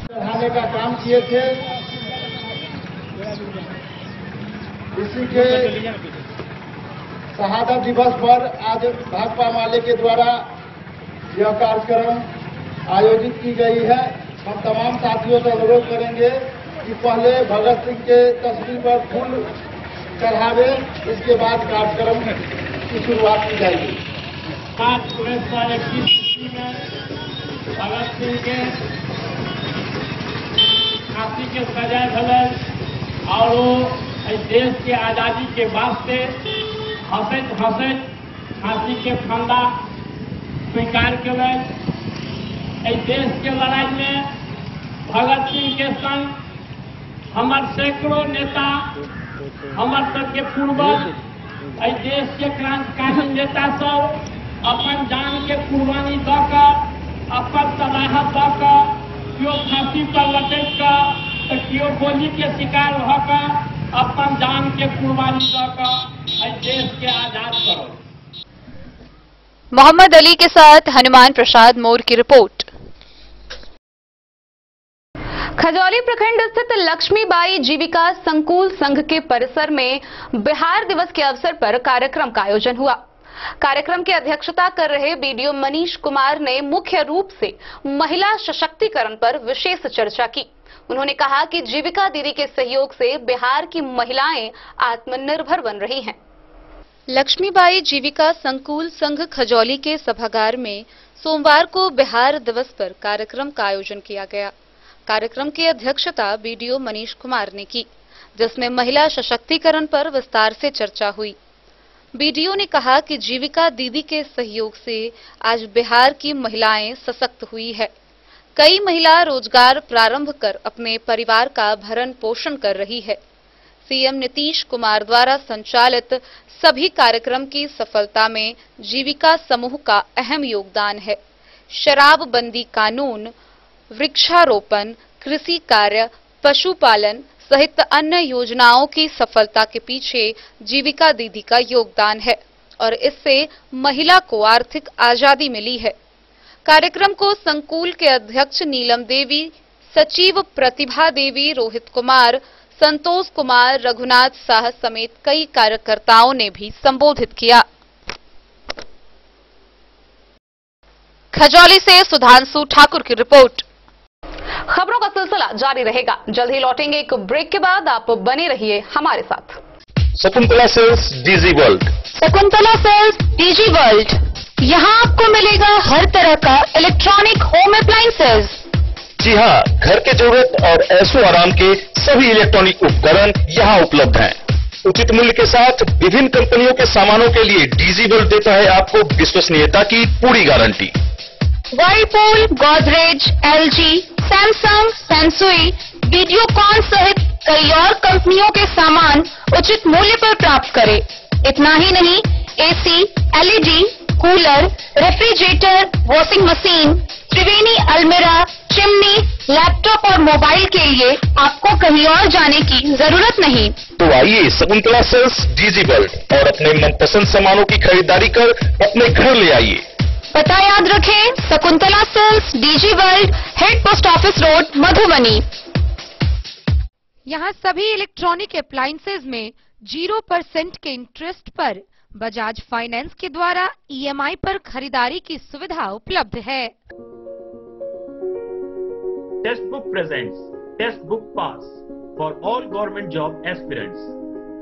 P: बढ़ाने का काम किए थे। इसी के शहादत दिवस पर आज भाकपा माले के द्वारा यह कार्यक्रम आयोजित की गई है। हम तमाम साथियों से अनुरोध करेंगे कि पहले भगत सिंह के तस्वीर पर फूल चढ़ावे, इसके बाद कार्यक्रम की शुरुआत की जाएगी।
O: 1921 ईस्वी में भगत सिंह के फांसी के सजा भले और वो इस देश के आजादी के वास्ते हंसत फांसी के फंदा स्वीकार किए। इस देश के लड़ाई में भगत सिंह के संग हमारे सैकड़ों नेता, हमारे सबके पूर्वज, इस देश के क्रांतिकारी नेता सब अपन जान के कुर्बानी दकर, अपन सलाहत दकर, क्यों फांसी पर लटक कर तो क्यों गोली के शिकार होकर अपन जान के कुर्बानी दकर देश के आजाद करो।
A: मोहम्मद अली के साथ हनुमान प्रसाद मोर की रिपोर्ट। खजौली प्रखंड स्थित लक्ष्मीबाई जीविका संकुल संघ के परिसर में बिहार दिवस के अवसर पर कार्यक्रम का आयोजन हुआ। कार्यक्रम की अध्यक्षता कर रहे बीडीओ मनीष कुमार ने मुख्य रूप से महिला सशक्तिकरण पर विशेष चर्चा की। उन्होंने कहा कि जीविका दीदी के सहयोग से बिहार की महिलाएं आत्मनिर्भर बन रही हैं। लक्ष्मीबाई जीविका संकुल संघ खजौली के सभागार में सोमवार को बिहार दिवस पर कार्यक्रम का आयोजन किया गया। कार्यक्रम की अध्यक्षता बीडीओ मनीष कुमार ने की, जिसमें महिला सशक्तिकरण पर विस्तार से चर्चा हुई। बीडीओ ने कहा कि जीविका दीदी के सहयोग से आज बिहार की महिलाएं सशक्त हुई है। कई महिला रोजगार प्रारंभ कर अपने परिवार का भरण पोषण कर रही है। सीएम नीतीश कुमार द्वारा संचालित सभी कार्यक्रम की सफलता में जीविका समूह का अहम योगदान है। शराबबंदी कानून, वृक्षारोपण, कृषि कार्य, पशुपालन सहित अन्य योजनाओं की सफलता के पीछे जीविका दीदी का योगदान है और इससे महिला को आर्थिक आजादी मिली है। कार्यक्रम को संकुल के अध्यक्ष नीलम देवी, सचिव प्रतिभा देवी, रोहित कुमार, संतोष कुमार, रघुनाथ शाह समेत कई कार्यकर्ताओं ने भी संबोधित किया। खजौली से सुधांशु ठाकुर की रिपोर्ट। खबरों का सिलसिला जारी रहेगा। जल्द ही लौटेंगे एक ब्रेक के बाद। आप बने रहिए हमारे साथ।
Q: Shakuntala sales DG world.
K: Shakuntala sales DG world, यहाँ आपको मिलेगा हर तरह का इलेक्ट्रॉनिक होम अप्लायंसेज।
Q: जी हाँ, घर के जरूरत और ऐशो आराम के सभी इलेक्ट्रॉनिक उपकरण यहाँ उपलब्ध हैं। उचित मूल्य के साथ विभिन्न कंपनियों के सामानों के लिए डिजीवर्ल्ड देता है आपको विश्वसनीयता की पूरी guarantee.
R: Whirlpool, Godrej, LG, Samsung, Sansui, Videocon सहित कई और कंपनियों के सामान उचित मूल्य पर प्राप्त करें। इतना ही नहीं, AC, LED, cooler, refrigerator, washing machine, Triveni अलमीरा, चिमनी, लैपटॉप और मोबाइल के लिए आपको कहीं और जाने की जरूरत नहीं।
Q: तो आइए शकुंतला सेल्स डिजीवर्ल्ड और अपने मनपसंद सामानों की खरीदारी कर अपने घर ले आइए।
R: पता याद रखें, Shakuntala sales, Digiworld, head post office road, Madhubani.
K: यहाँ सभी इलेक्ट्रॉनिक अप्लायंसेज में 0% के इंटरेस्ट पर बजाज फाइनेंस के द्वारा ईएमआई पर खरीदारी की सुविधा उपलब्ध है।
S: Test book presents test book pass for all government job aspirants.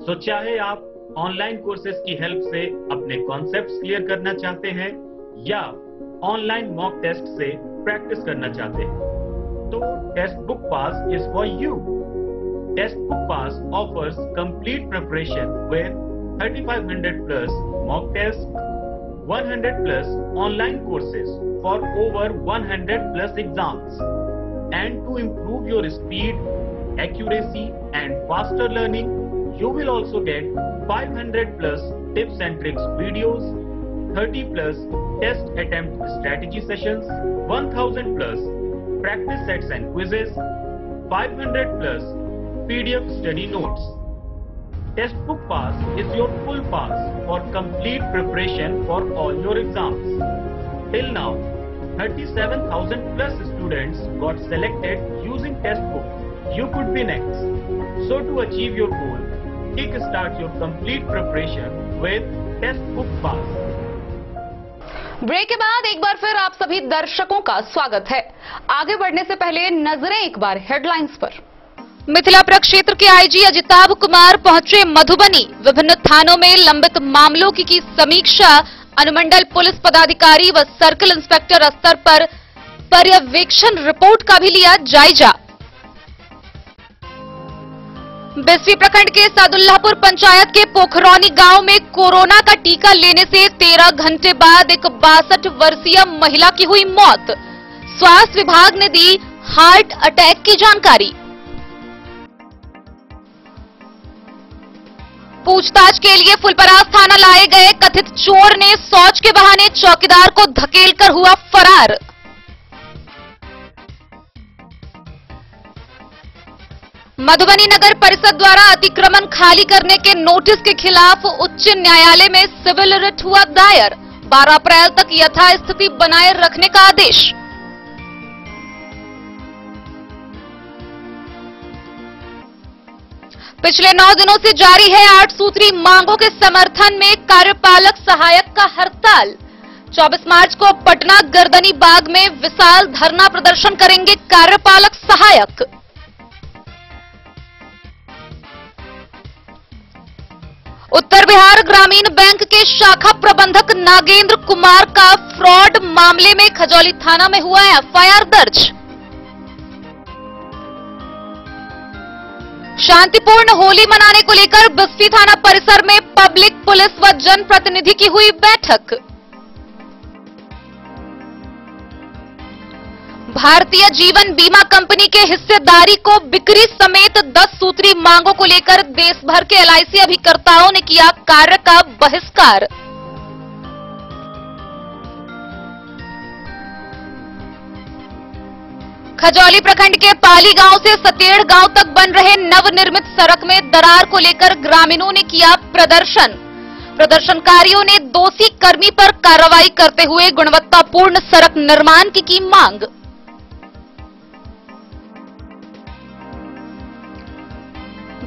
S: So चाहे आप ऑनलाइन कोर्सेज की हेल्प से अपने कॉन्सेप्ट्स क्लियर करना चाहते हैं या ऑनलाइन मॉक टेस्ट से प्रैक्टिस करना चाहते हैं, तो test book pass is for you. Test book pass offers complete preparation with 3500 plus mock tests, 100 plus online courses for over 100 plus exams. And to improve your speed, accuracy and faster learning, you will also get 500 plus tips and tricks videos, 30 plus test attempt strategy sessions, 1000 plus practice sets and quizzes, 500 plus PDF study notes. Test book pass is your full pass for complete preparation for all your exams. Till now, 37,000 plus students got selected using test book. You could be next. So to achieve your goal, kickstart your complete preparation with test book pass.
A: Break के बाद एक बार फिर आप सभी दर्शकों का स्वागत है। आगे बढ़ने से पहले नजरें एक बार हेडलाइंस पर। मिथिला प्रक्षेत्र के आईजी अजिताभ कुमार पहुंचे मधुबनी। विभिन्न थानों में लंबित मामलों की समीक्षा। अनुमंडल पुलिस पदाधिकारी व सर्किल इंस्पेक्टर स्तर पर पर्यवेक्षण रिपोर्ट का भी लिया जायजा। बिस्फी प्रखंड के सादुल्लापुर पंचायत के पोखरौनी गांव में कोरोना का टीका लेने से 13 घंटे बाद एक 62 वर्षीय महिला की हुई मौत। स्वास्थ्य विभाग ने दी हार्ट अटैक की जानकारी। पूछताछ के लिए फुलपरास थाना लाए गए कथित चोर ने शौच के बहाने चौकीदार को धकेलकर हुआ फरार। मधुबनी नगर परिषद द्वारा अतिक्रमण खाली करने के नोटिस के खिलाफ उच्च न्यायालय में सिविल रिट हुआ दायर। 12 अप्रैल तक यथास्थिति बनाए रखने का आदेश। पिछले 9 दिनों से जारी है 8 सूत्री मांगों के समर्थन में कार्यपालक सहायक का हड़ताल। 24 मार्च को पटना गर्दनी बाग में विशाल धरना प्रदर्शन करेंगे कार्यपालक सहायक। उत्तर बिहार ग्रामीण बैंक के शाखा प्रबंधक नागेंद्र कुमार का फ्रॉड मामले में खजौली थाना में हुआ एफआईआर दर्ज। शांतिपूर्ण होली मनाने को लेकर बिस्फी थाना परिसर में पब्लिक, पुलिस व जनप्रतिनिधि की हुई बैठक। भारतीय जीवन बीमा कंपनी के हिस्सेदारी को बिक्री समेत 10 सूत्री मांगों को लेकर देश भर के एलआईसी अभिकर्ताओं ने किया कार्य का बहिष्कार। खजौली प्रखंड के पाली गांव से सतेड़ गांव तक बन रहे नवनिर्मित सड़क में दरार को लेकर ग्रामीणों ने किया प्रदर्शन। प्रदर्शनकारियों ने दोषी कर्मी पर कार्रवाई करते हुए गुणवत्तापूर्ण सड़क निर्माण की मांग।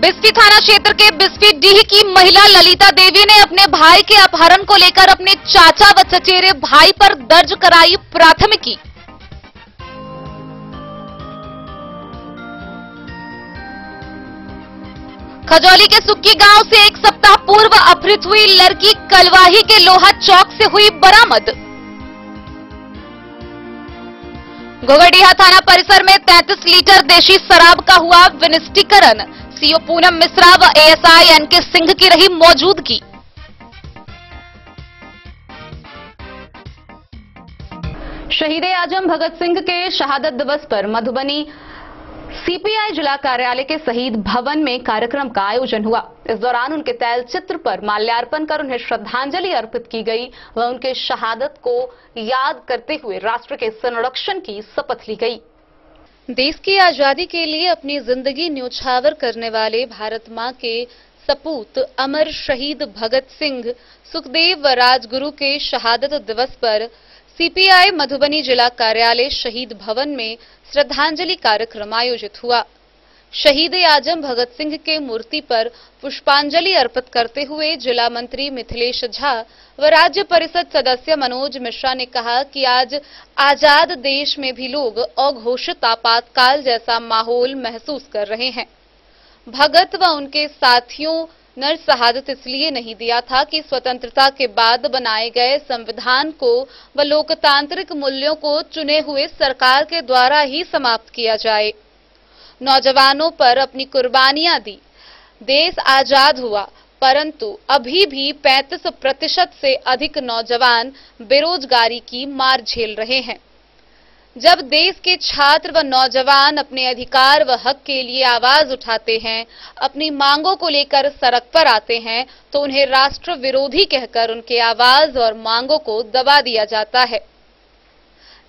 A: बिस्फी थाना क्षेत्र के बिस्फी डीह की महिला ललिता देवी ने अपने भाई के अपहरण को लेकर अपने चाचा व चचेरे भाई पर दर्ज कराई प्राथमिकी। खजौली के सुक्की गांव से एक सप्ताह पूर्व अपहृत हुई लड़की कलवाही के लोहा चौक से हुई बरामद। घोगड़िया थाना परिसर में 33 लीटर देशी शराब का हुआ विनिष्टीकरण।
R: सीओ पूनम मिश्रा व एएसआई एनके सिंह की रही मौजूदगी।
A: शहीद आजम भगत सिंह के शहादत दिवस पर मधुबनी सीपीआई जिला कार्यालय के शहीद भवन में कार्यक्रम का आयोजन हुआ। इस दौरान उनके तैल चित्र पर माल्यार्पण कर उन्हें श्रद्धांजलि अर्पित की गई व उनके शहादत को याद करते हुए राष्ट्र के संरक्षण की शपथ ली गई।
K: देश की आजादी के लिए अपनी जिंदगी न्योछावर करने वाले भारत मां के सपूत अमर शहीद भगत सिंह, सुखदेव व राजगुरु के शहादत दिवस पर सीपीआई मधुबनी जिला कार्यालय शहीद भवन में श्रद्धांजलि कार्यक्रम आयोजित हुआ। शहीद आजम भगत सिंह के मूर्ति पर पुष्पांजलि अर्पित करते हुए जिला मंत्री मिथिलेश झा व राज्य परिषद सदस्य मनोज मिश्रा ने कहा कि आज आजाद देश में भी लोग अघोषित आपातकाल जैसा माहौल महसूस कर रहे हैं। भगत व उनके साथियों नर शहादत इसलिए नहीं दिया था कि स्वतंत्रता के बाद बनाए गए संविधान को व लोकतांत्रिक मूल्यों को चुने हुए सरकार के द्वारा ही समाप्त किया जाए। नौजवानों पर अपनी कुर्बानियां दी, देश आजाद हुआ, परंतु अभी भी 35% से अधिक नौजवान बेरोजगारी की मार झेल रहे हैं। जब देश के छात्र व नौजवान अपने अधिकार व हक के लिए आवाज उठाते हैं, अपनी मांगों को लेकर सड़क पर आते हैं, तो उन्हें राष्ट्र विरोधी कहकर उनके आवाज और मांगों को दबा दिया जाता है।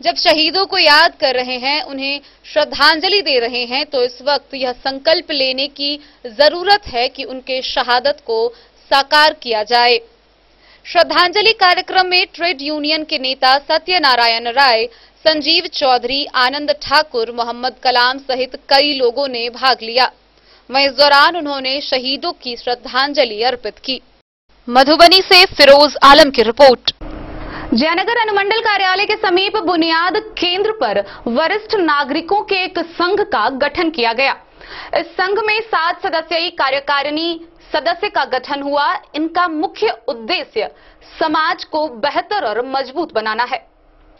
K: जब शहीदों को याद कर रहे हैं, उन्हें श्रद्धांजलि दे रहे हैं, तो इस वक्त यह संकल्प लेने की जरूरत है कि उनके शहादत को साकार किया जाए। श्रद्धांजलि कार्यक्रम में ट्रेड यूनियन के नेता सत्यनारायण राय, संजीव चौधरी, आनंद ठाकुर, मोहम्मद कलाम सहित कई लोगों ने भाग लिया। वहीं इस दौरान उन्होंने शहीदों की श्रद्धांजलि अर्पित की। मधुबनी से फिरोज आलम की रिपोर्ट।
A: जयनगर अनुमंडल कार्यालय के समीप बुनियाद केंद्र पर वरिष्ठ नागरिकों के एक संघ का गठन किया गया। इस संघ में 7 सदस्यीय कार्यकारिणी सदस्य का गठन हुआ। इनका मुख्य उद्देश्य समाज को बेहतर और मजबूत बनाना है।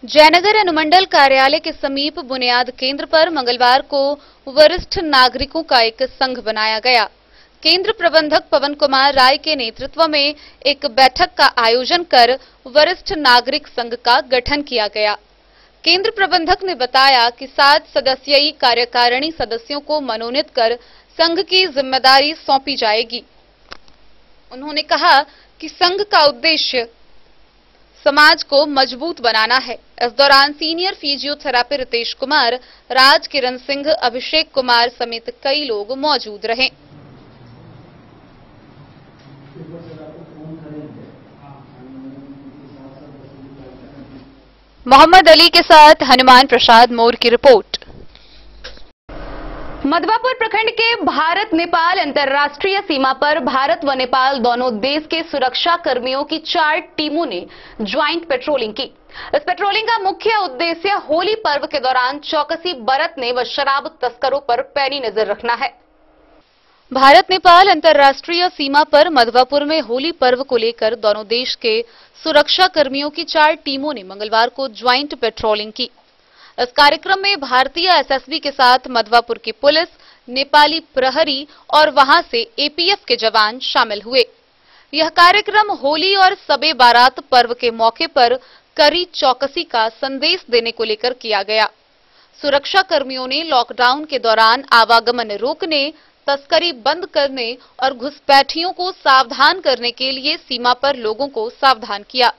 K: जयनगर अनुमंडल कार्यालय के समीप बुनियाद केंद्र पर मंगलवार को वरिष्ठ नागरिकों का एक संघ बनाया गया। केंद्र प्रबंधक पवन कुमार राय के नेतृत्व में एक बैठक का आयोजन कर वरिष्ठ नागरिक संघ का गठन किया गया। केंद्र प्रबंधक ने बताया कि 7 सदस्यीय कार्यकारिणी सदस्यों को मनोनीत कर संघ की जिम्मेदारी सौंपी जाएगी। उन्होंने कहा कि संघ का उद्देश्य समाज को मजबूत बनाना है। इस दौरान सीनियर फिजियोथेरापी रितेश कुमार, राज किरण सिंह, अभिषेक कुमार समेत कई लोग मौजूद रहे। मोहम्मद अली के साथ हनुमान प्रसाद मोर की रिपोर्ट।
A: मधवापुर प्रखंड के भारत नेपाल अंतर्राष्ट्रीय सीमा पर भारत व नेपाल दोनों देश के सुरक्षा कर्मियों की 4 टीमों ने ज्वाइंट पेट्रोलिंग की। इस पेट्रोलिंग का मुख्य उद्देश्य होली पर्व के दौरान चौकसी बरतने व शराब तस्करों पर पैनी नजर रखना है।
K: भारत नेपाल अंतर्राष्ट्रीय सीमा पर मधवापुर में होली पर्व को लेकर दोनों देश के सुरक्षा कर्मियों की 4 टीमों ने मंगलवार को ज्वाइंट पेट्रोलिंग की। इस कार्यक्रम में भारतीय एसएसबी के साथ मधवापुर की पुलिस, नेपाली प्रहरी और वहां से एपीएफ के जवान शामिल हुए। यह कार्यक्रम होली और सबे बारात पर्व के मौके पर कड़ी चौकसी का संदेश देने को लेकर किया गया। सुरक्षा कर्मियों ने लॉकडाउन के दौरान आवागमन रोकने, तस्करी बंद करने और घुसपैठियों को सावधान करने के लिए सीमा पर लोगों को सावधान किया।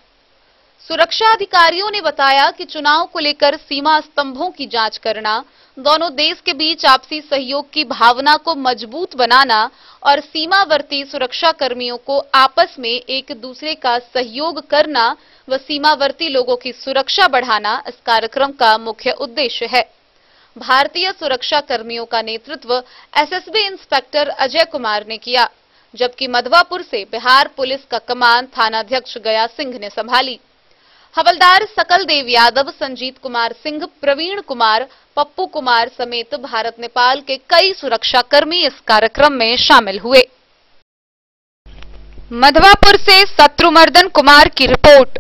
K: सुरक्षा अधिकारियों ने बताया कि चुनाव को लेकर सीमा स्तंभों की जांच करना, दोनों देश के बीच आपसी सहयोग की भावना को मजबूत बनाना और सीमावर्ती सुरक्षा कर्मियों को आपस में एक दूसरे का सहयोग करना व सीमावर्ती लोगों की सुरक्षा बढ़ाना इस कार्यक्रम का मुख्य उद्देश्य है। भारतीय सुरक्षा कर्मियों का नेतृत्व एसएसबी इंस्पेक्टर अजय कुमार ने किया, जबकि मधवापुर से बिहार पुलिस का कमान थानाध्यक्ष गया सिंह ने संभाली। हवलदार सकल देव यादव, संजीत कुमार सिंह, प्रवीण कुमार, पप्पू कुमार समेत भारत नेपाल के कई सुरक्षा कर्मी इस कार्यक्रम में शामिल हुए। मधवापुर से शत्रुमर्दन कुमार की रिपोर्ट।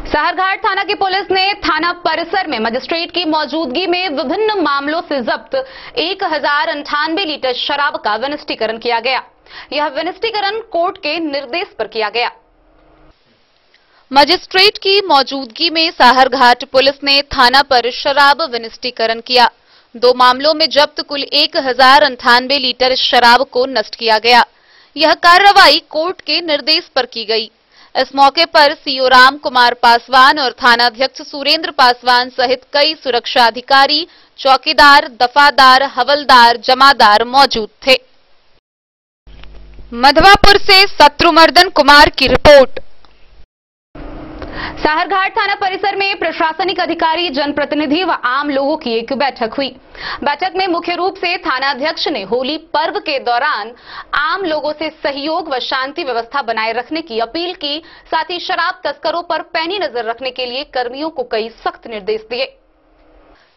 A: साहरघाट थाना की पुलिस ने थाना परिसर में मजिस्ट्रेट की मौजूदगी में विभिन्न मामलों से जब्त 1098 लीटर शराब का विनिष्टीकरण किया गया। यह विनिष्टीकरण कोर्ट के निर्देश पर किया गया।
K: मजिस्ट्रेट की मौजूदगी में साहरघाट पुलिस ने थाना पर शराब विनिष्टीकरण किया। 2 मामलों में जब्त कुल 1098 लीटर शराब को नष्ट किया गया। यह कार्रवाई कोर्ट के निर्देश पर की गई। इस मौके पर सीओ राम कुमार पासवान और थानाध्यक्ष सुरेंद्र पासवान सहित कई सुरक्षा अधिकारी, चौकीदार, दफादार, हवलदार, जमादार मौजूद थे। मधवापुर से शत्रुमर्दन कुमार की रिपोर्ट।
A: साहरघाट थाना परिसर में प्रशासनिक अधिकारी, जनप्रतिनिधि व आम लोगों की एक बैठक हुई। बैठक में मुख्य रूप से थानाध्यक्ष ने होली पर्व के दौरान आम लोगों से सहयोग व शांति व्यवस्था बनाए रखने की अपील की। साथ ही शराब तस्करों पर पैनी नजर रखने के लिए कर्मियों को कई सख्त निर्देश दिए।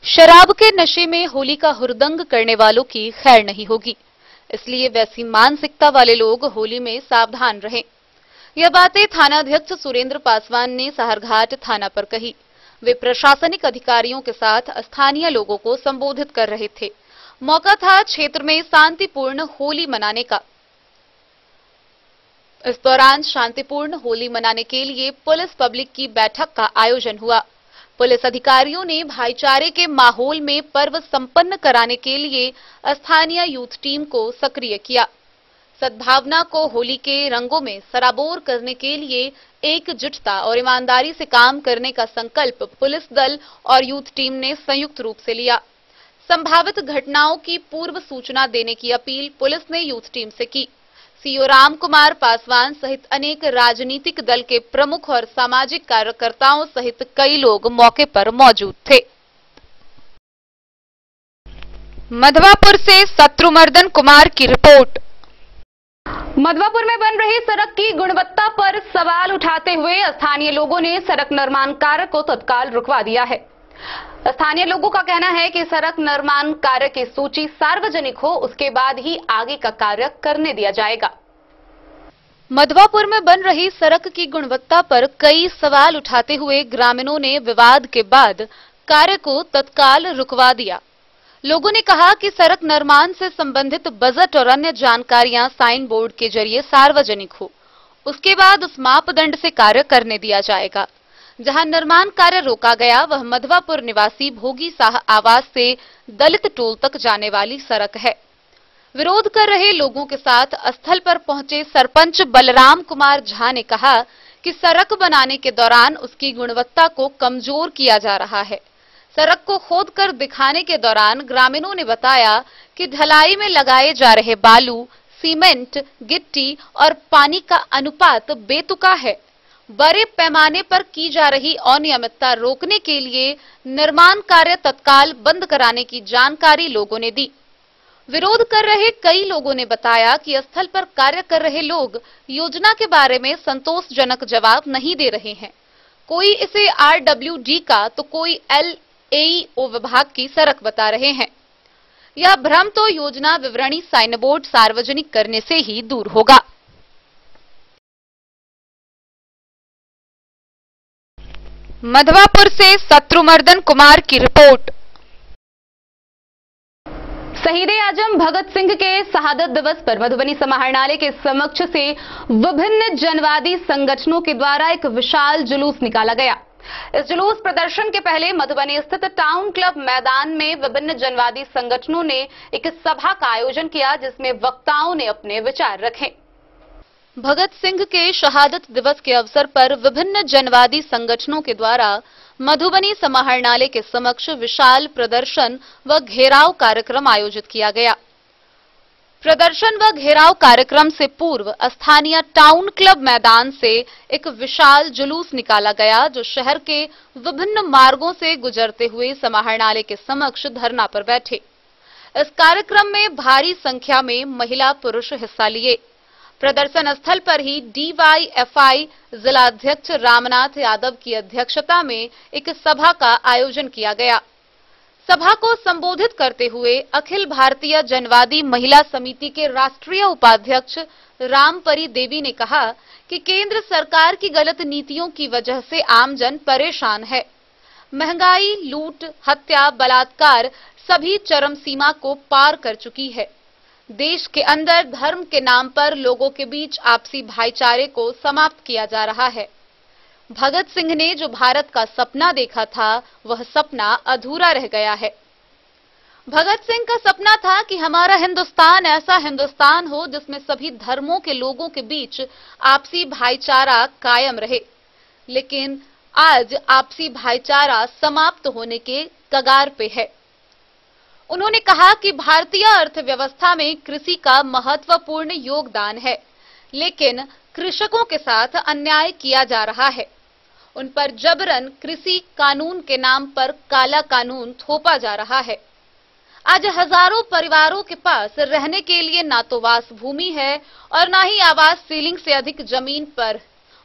K: शराब के नशे में होली का हुरदंग करने वालों की खैर नहीं होगी, इसलिए वैसी मानसिकता वाले लोग होली में सावधान रहें। यह बातें थानाध्यक्ष सुरेंद्र पासवान ने साहरघाट थाना पर कही। वे प्रशासनिक अधिकारियों के साथ स्थानीय लोगों को संबोधित कर रहे थे। मौका था क्षेत्र में शांतिपूर्ण होली मनाने का। इस दौरान शांतिपूर्ण होली मनाने के लिए पुलिस पब्लिक की बैठक का आयोजन हुआ। पुलिस अधिकारियों ने भाईचारे के माहौल में पर्व संपन्न कराने के लिए स्थानीय यूथ टीम को सक्रिय किया। सद्भावना को होली के रंगों में सराबोर करने के लिए एकजुटता और ईमानदारी से काम करने का संकल्प पुलिस दल और यूथ टीम ने संयुक्त रूप से लिया। संभावित घटनाओं की पूर्व सूचना देने की अपील पुलिस ने यूथ टीम से की। सीओ राम कुमार पासवान सहित अनेक राजनीतिक दल के प्रमुख और सामाजिक कार्यकर्ताओं सहित कई लोग मौके पर मौजूद थे। मधवापुर से शत्रुमर्दन कुमार की रिपोर्ट।
A: मधवापुर में बन रही सड़क की गुणवत्ता पर सवाल उठाते हुए स्थानीय लोगों ने सड़क निर्माण कार्य को तत्काल रुकवा दिया है। स्थानीय लोगों का कहना है कि सड़क निर्माण कार्य की सूची सार्वजनिक हो, उसके बाद ही आगे का कार्य करने दिया जाएगा।
K: मधवापुर में बन रही सड़क की गुणवत्ता पर कई सवाल उठाते हुए ग्रामीणों ने विवाद के बाद कार्य को तत्काल रुकवा दिया। लोगों ने कहा कि सड़क निर्माण से संबंधित बजट और अन्य जानकारियां साइन बोर्ड के जरिए सार्वजनिक हो, उसके बाद उस मापदंड से कार्य करने दिया जाएगा। जहां निर्माण कार्य रोका गया वह मधवापुर निवासी भोगी शाह आवास से दलित टोल तक जाने वाली सड़क है। विरोध कर रहे लोगों के साथ स्थल पर पहुंचे सरपंच बलराम कुमार झा ने कहा कि सड़क बनाने के दौरान उसकी गुणवत्ता को कमजोर किया जा रहा है। सड़क को खोद कर दिखाने के दौरान ग्रामीणों ने बताया कि ढलाई में लगाए जा रहे बालू, सीमेंट, गिट्टी और पानी का अनुपात बेतुका है। बड़े पैमाने पर की जा रही अनियमितता रोकने के लिए निर्माण कार्य तत्काल बंद कराने की जानकारी लोगों ने दी। विरोध कर रहे कई लोगों ने बताया कि स्थल पर कार्य कर रहे लोग योजना के बारे में संतोषजनक जवाब नहीं दे रहे हैं। कोई इसे RWD का तो कोई LAEO विभाग की सड़क बता रहे हैं। यह भ्रम तो योजना विवरणी साइन बोर्ड सार्वजनिक करने से ही दूर होगा। मधवापुर से शत्रुमर्दन कुमार की रिपोर्ट।
A: शहीद आजम भगत सिंह के शहादत दिवस पर मधुबनी समाहरणालय के समक्ष से विभिन्न जनवादी संगठनों के द्वारा एक विशाल जुलूस निकाला गया। इस जुलूस प्रदर्शन के पहले मधुबनी स्थित टाउन क्लब मैदान में विभिन्न जनवादी संगठनों ने एक सभा का आयोजन किया, जिसमें वक्ताओं ने अपने विचार रखे।
K: भगत सिंह के शहादत दिवस के अवसर पर विभिन्न जनवादी संगठनों के द्वारा मधुबनी समाहरणालय के समक्ष विशाल प्रदर्शन व घेराव कार्यक्रम आयोजित किया गया। प्रदर्शन व घेराव कार्यक्रम से पूर्व स्थानीय टाउन क्लब मैदान से एक विशाल जुलूस निकाला गया, जो शहर के विभिन्न मार्गों से गुजरते हुए समाहरणालय के समक्ष धरना पर बैठे। इस कार्यक्रम में भारी संख्या में महिला पुरुष हिस्सा लिए। प्रदर्शन स्थल पर ही DYFI जिलाध्यक्ष रामनाथ यादव की अध्यक्षता में एक सभा का आयोजन किया गया।
A: सभा को संबोधित करते हुए अखिल भारतीय जनवादी महिला समिति के राष्ट्रीय उपाध्यक्ष रामपरी देवी ने कहा कि केंद्र सरकार की गलत नीतियों की वजह से आमजन परेशान है। महंगाई, लूट, हत्या, बलात्कार सभी चरम सीमा को पार कर चुकी है। देश के अंदर धर्म के नाम पर लोगों के बीच आपसी भाईचारे को समाप्त किया जा रहा है। भगत सिंह ने जो भारत का सपना देखा था, वह सपना अधूरा रह गया है। भगत सिंह का सपना था कि हमारा हिंदुस्तान ऐसा हिंदुस्तान हो जिसमें सभी धर्मों के लोगों के बीच आपसी भाईचारा कायम रहे, लेकिन आज आपसी भाईचारा समाप्त होने के कगार पे है। उन्होंने कहा कि भारतीय अर्थव्यवस्था में कृषि का महत्वपूर्ण योगदान है, लेकिन कृषकों के साथ अन्याय किया जा रहा है। उन पर जबरन कृषि कानून के नाम पर काला कानून थोपा जा रहा है। आज हजारों परिवारों के पास रहने के लिए ना तो वास भूमि है और ना ही आवास सीलिंग से अधिक जमीन पर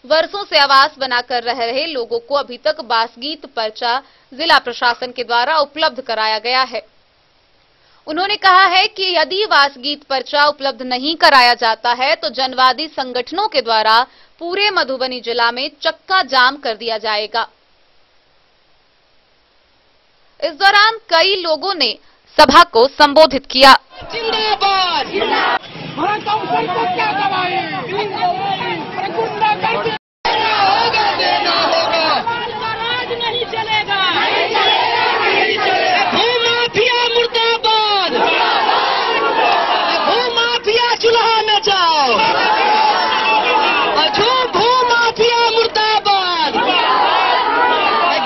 A: वर्षों से आवास बनाकर रह रहे लोगों को अभी तक बासगीत पर्चा जिला प्रशासन के द्वारा उपलब्ध कराया गया है। उन्होंने कहा है कि यदि वासगीत पर्चा उपलब्ध नहीं कराया जाता है तो जनवादी संगठनों के द्वारा पूरे मधुबनी जिला में चक्का जाम कर दिया जाएगा। इस दौरान कई लोगों ने सभा को संबोधित किया।
T: जिंदाबाद, देना होगा, राज नहीं चलेगा, भूमाफिया मुर्दाबाद, भूमाफिया चूल्हा में जाओ, भूमाफिया मुर्दाबाद,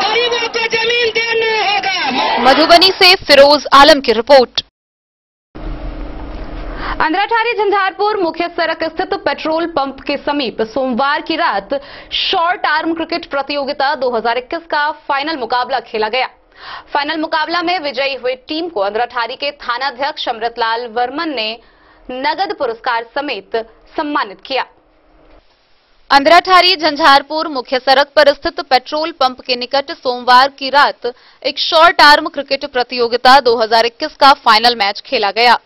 T: गरीबों को जमीन देना होगा।
A: मधुबनी से फिरोज आलम की रिपोर्ट।
U: अंधराठारी झंझारपुर मुख्य सड़क स्थित पेट्रोल पंप के समीप सोमवार की रात शॉर्ट आर्म क्रिकेट प्रतियोगिता 2021 का फाइनल मुकाबला खेला गया। फाइनल मुकाबला में विजयी हुई टीम को अंधराठारी के थानाध्यक्ष अमृतलाल वर्मन ने नगद पुरस्कार समेत सम्मानित किया। अंधराठारी झंझारपुर मुख्य सड़क पर स्थित पेट्रोल पंप के निकट सोमवार की रात एक शॉर्ट आर्म क्रिकेट प्रतियोगिता 2021 का फाइनल मैच खेला गया,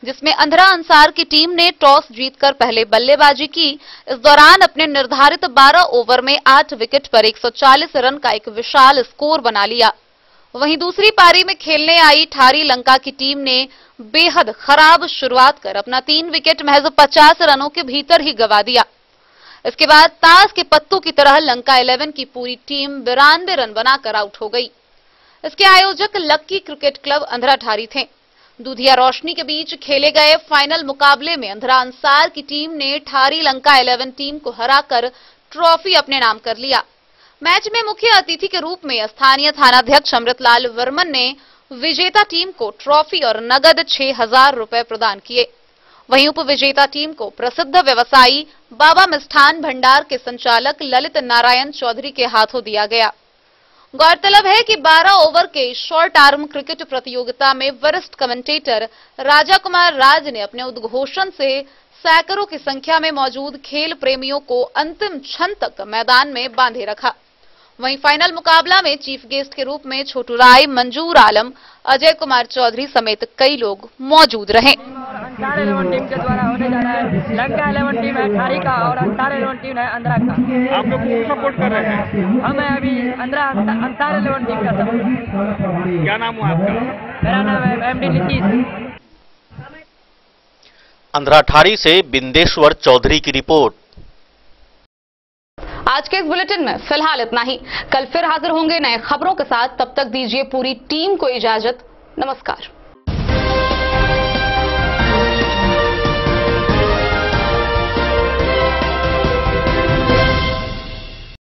U: जिसमें अंधरा अंसार की टीम ने टॉस जीतकर पहले बल्लेबाजी की। इस दौरान अपने निर्धारित 12 ओवर में 8 विकेट पर 140 रन का एक विशाल स्कोर बना लिया। वहीं दूसरी पारी में खेलने आई ठारी लंका की टीम ने बेहद खराब शुरुआत कर अपना 3 विकेट महज 50 रनों के भीतर ही गंवा दिया। इसके बाद ताश के पत्तों की तरह लंका 11 की पूरी टीम 92 रन बनाकर आउट हो गई। इसके आयोजक लक्की क्रिकेट क्लब अंधराठारी थे। दूधिया रोशनी के बीच खेले गए फाइनल मुकाबले में अंधरा अंसार की टीम ने ठारी लंका 11 टीम को हराकर ट्रॉफी अपने नाम कर लिया। मैच में मुख्य अतिथि के रूप में स्थानीय थानाध्यक्ष अमृतलाल वर्मन ने विजेता टीम को ट्रॉफी और नगद 6,000 रुपए प्रदान किए। वहीं उप विजेता टीम को प्रसिद्ध व्यवसायी बाबा मिष्ठान भंडार के संचालक ललित नारायण चौधरी के हाथों दिया गया। गौरतलब है कि 12 ओवर के शॉर्ट आर्म क्रिकेट प्रतियोगिता में वरिष्ठ कमेंटेटर राजा कुमार राज ने अपने उद्घोषण से सैकड़ों की संख्या में मौजूद खेल प्रेमियों को अंतिम क्षण तक मैदान में बांधे रखा। वहीं फाइनल मुकाबला में चीफ गेस्ट के रूप में छोटू राय, मंजूर आलम, अजय कुमार चौधरी समेत कई लोग मौजूद रहे।
V: अंसार 11 टीम के द्वारा होने जा रहा है। लंका 11 टीम है ठारी का और अंसार 11 टीम है अंधरा का।
D: आप लोग किसको सपोर्ट कर रहे हैं?
V: हम अभी अंसार 11 टीम का सपोर्ट।
D: क्या नाम हुआ आपका?
V: मेरा नाम है एमडी नीतीश।
W: अंधराठारी से बिंदेश्वर चौधरी की रिपोर्ट।
U: आज के इस बुलेटिन में फिलहाल इतना ही। कल फिर हाजिर होंगे नए खबरों के साथ। तब तक दीजिए पूरी टीम को इजाजत। नमस्कार।